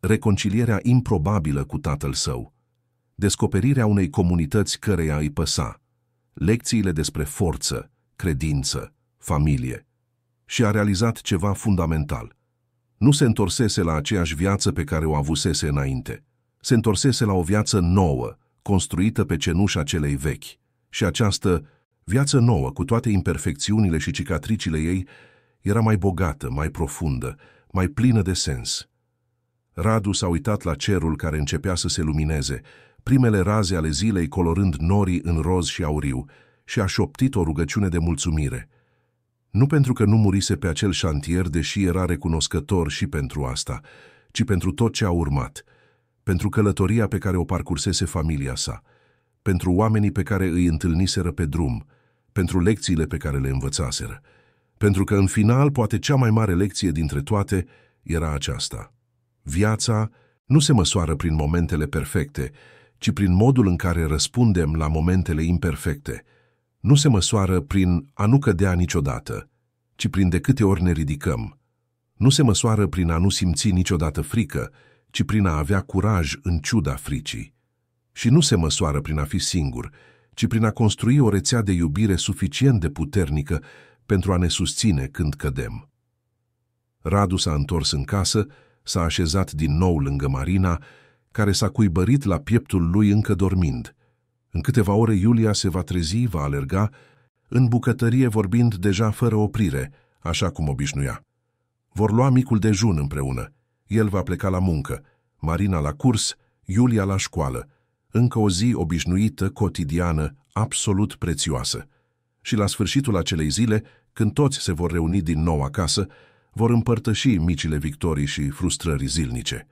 Reconcilierea improbabilă cu tatăl său. Descoperirea unei comunități căreia îi păsa. Lecțiile despre forță, credință, familie. Și a realizat ceva fundamental. Nu se întorsese la aceeași viață pe care o avusese înainte. Se întorsese la o viață nouă, construită pe cenușa celei vechi. Și această viață nouă, cu toate imperfecțiunile și cicatricile ei, era mai bogată, mai profundă, mai plină de sens. Radu s-a uitat la cerul care începea să se lumineze, primele raze ale zilei colorând norii în roz și auriu, și a șoptit o rugăciune de mulțumire. Nu pentru că nu murise pe acel șantier, deși era recunoscător și pentru asta, ci pentru tot ce a urmat, pentru călătoria pe care o parcursese familia sa, pentru oamenii pe care îi întâlniseră pe drum, pentru lecțiile pe care le învățaseră, pentru că în final poate cea mai mare lecție dintre toate era aceasta. Viața nu se măsoară prin momentele perfecte, ci prin modul în care răspundem la momentele imperfecte. Nu se măsoară prin a nu cădea niciodată, ci prin de câte ori ne ridicăm. Nu se măsoară prin a nu simți niciodată frică, ci prin a avea curaj în ciuda fricii. Și nu se măsoară prin a fi singur, ci prin a construi o rețea de iubire suficient de puternică pentru a ne susține când cădem. Radu s-a întors în casă, s-a așezat din nou lângă Marina, care s-a cuibărit la pieptul lui încă dormind. În câteva ore Iulia se va trezi, va alerga, în bucătărie vorbind deja fără oprire, așa cum obișnuia. Vor lua micul dejun împreună. El va pleca la muncă, Marina la curs, Iulia la școală. Încă o zi obișnuită, cotidiană, absolut prețioasă. Și la sfârșitul acelei zile, când toți se vor reuni din nou acasă, vor împărtăși micile victorii și frustrări zilnice.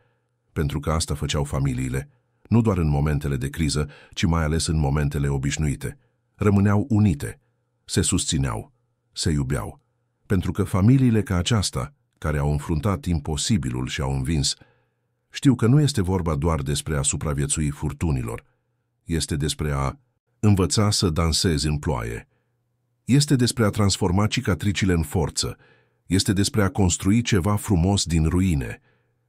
Pentru că asta făceau familiile, nu doar în momentele de criză, ci mai ales în momentele obișnuite. Rămâneau unite, se susțineau, se iubeau. Pentru că familiile ca aceasta, care au înfruntat imposibilul și au învins, știu că nu este vorba doar despre a supraviețui furtunilor. Este despre a învăța să dansezi în ploaie. Este despre a transforma cicatricile în forță. Este despre a construi ceva frumos din ruine.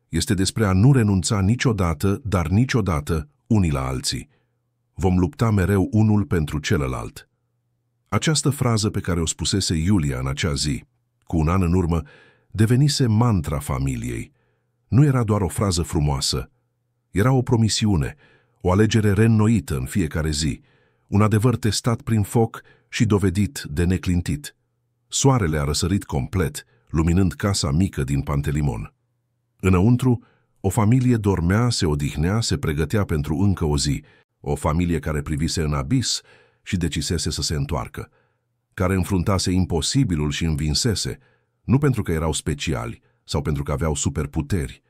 Este despre a nu renunța niciodată, dar niciodată, unii la alții. Vom lupta mereu unul pentru celălalt. Această frază pe care o spusese Iulia în acea zi, cu un an în urmă, devenise mantra familiei. Nu era doar o frază frumoasă. Era o promisiune, o alegere reînnoită în fiecare zi, un adevăr testat prin foc și dovedit de neclintit. Soarele a răsărit complet, luminând casa mică din Pantelimon. Înăuntru, o familie dormea, se odihnea, se pregătea pentru încă o zi, o familie care privise în abis și decisese să se întoarcă, care înfruntase imposibilul și învinsese, nu pentru că erau speciali sau pentru că aveau superputeri,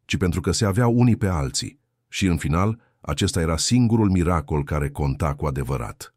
ci pentru că se aveau unii pe alții și, în final, acesta era singurul miracol care conta cu adevărat.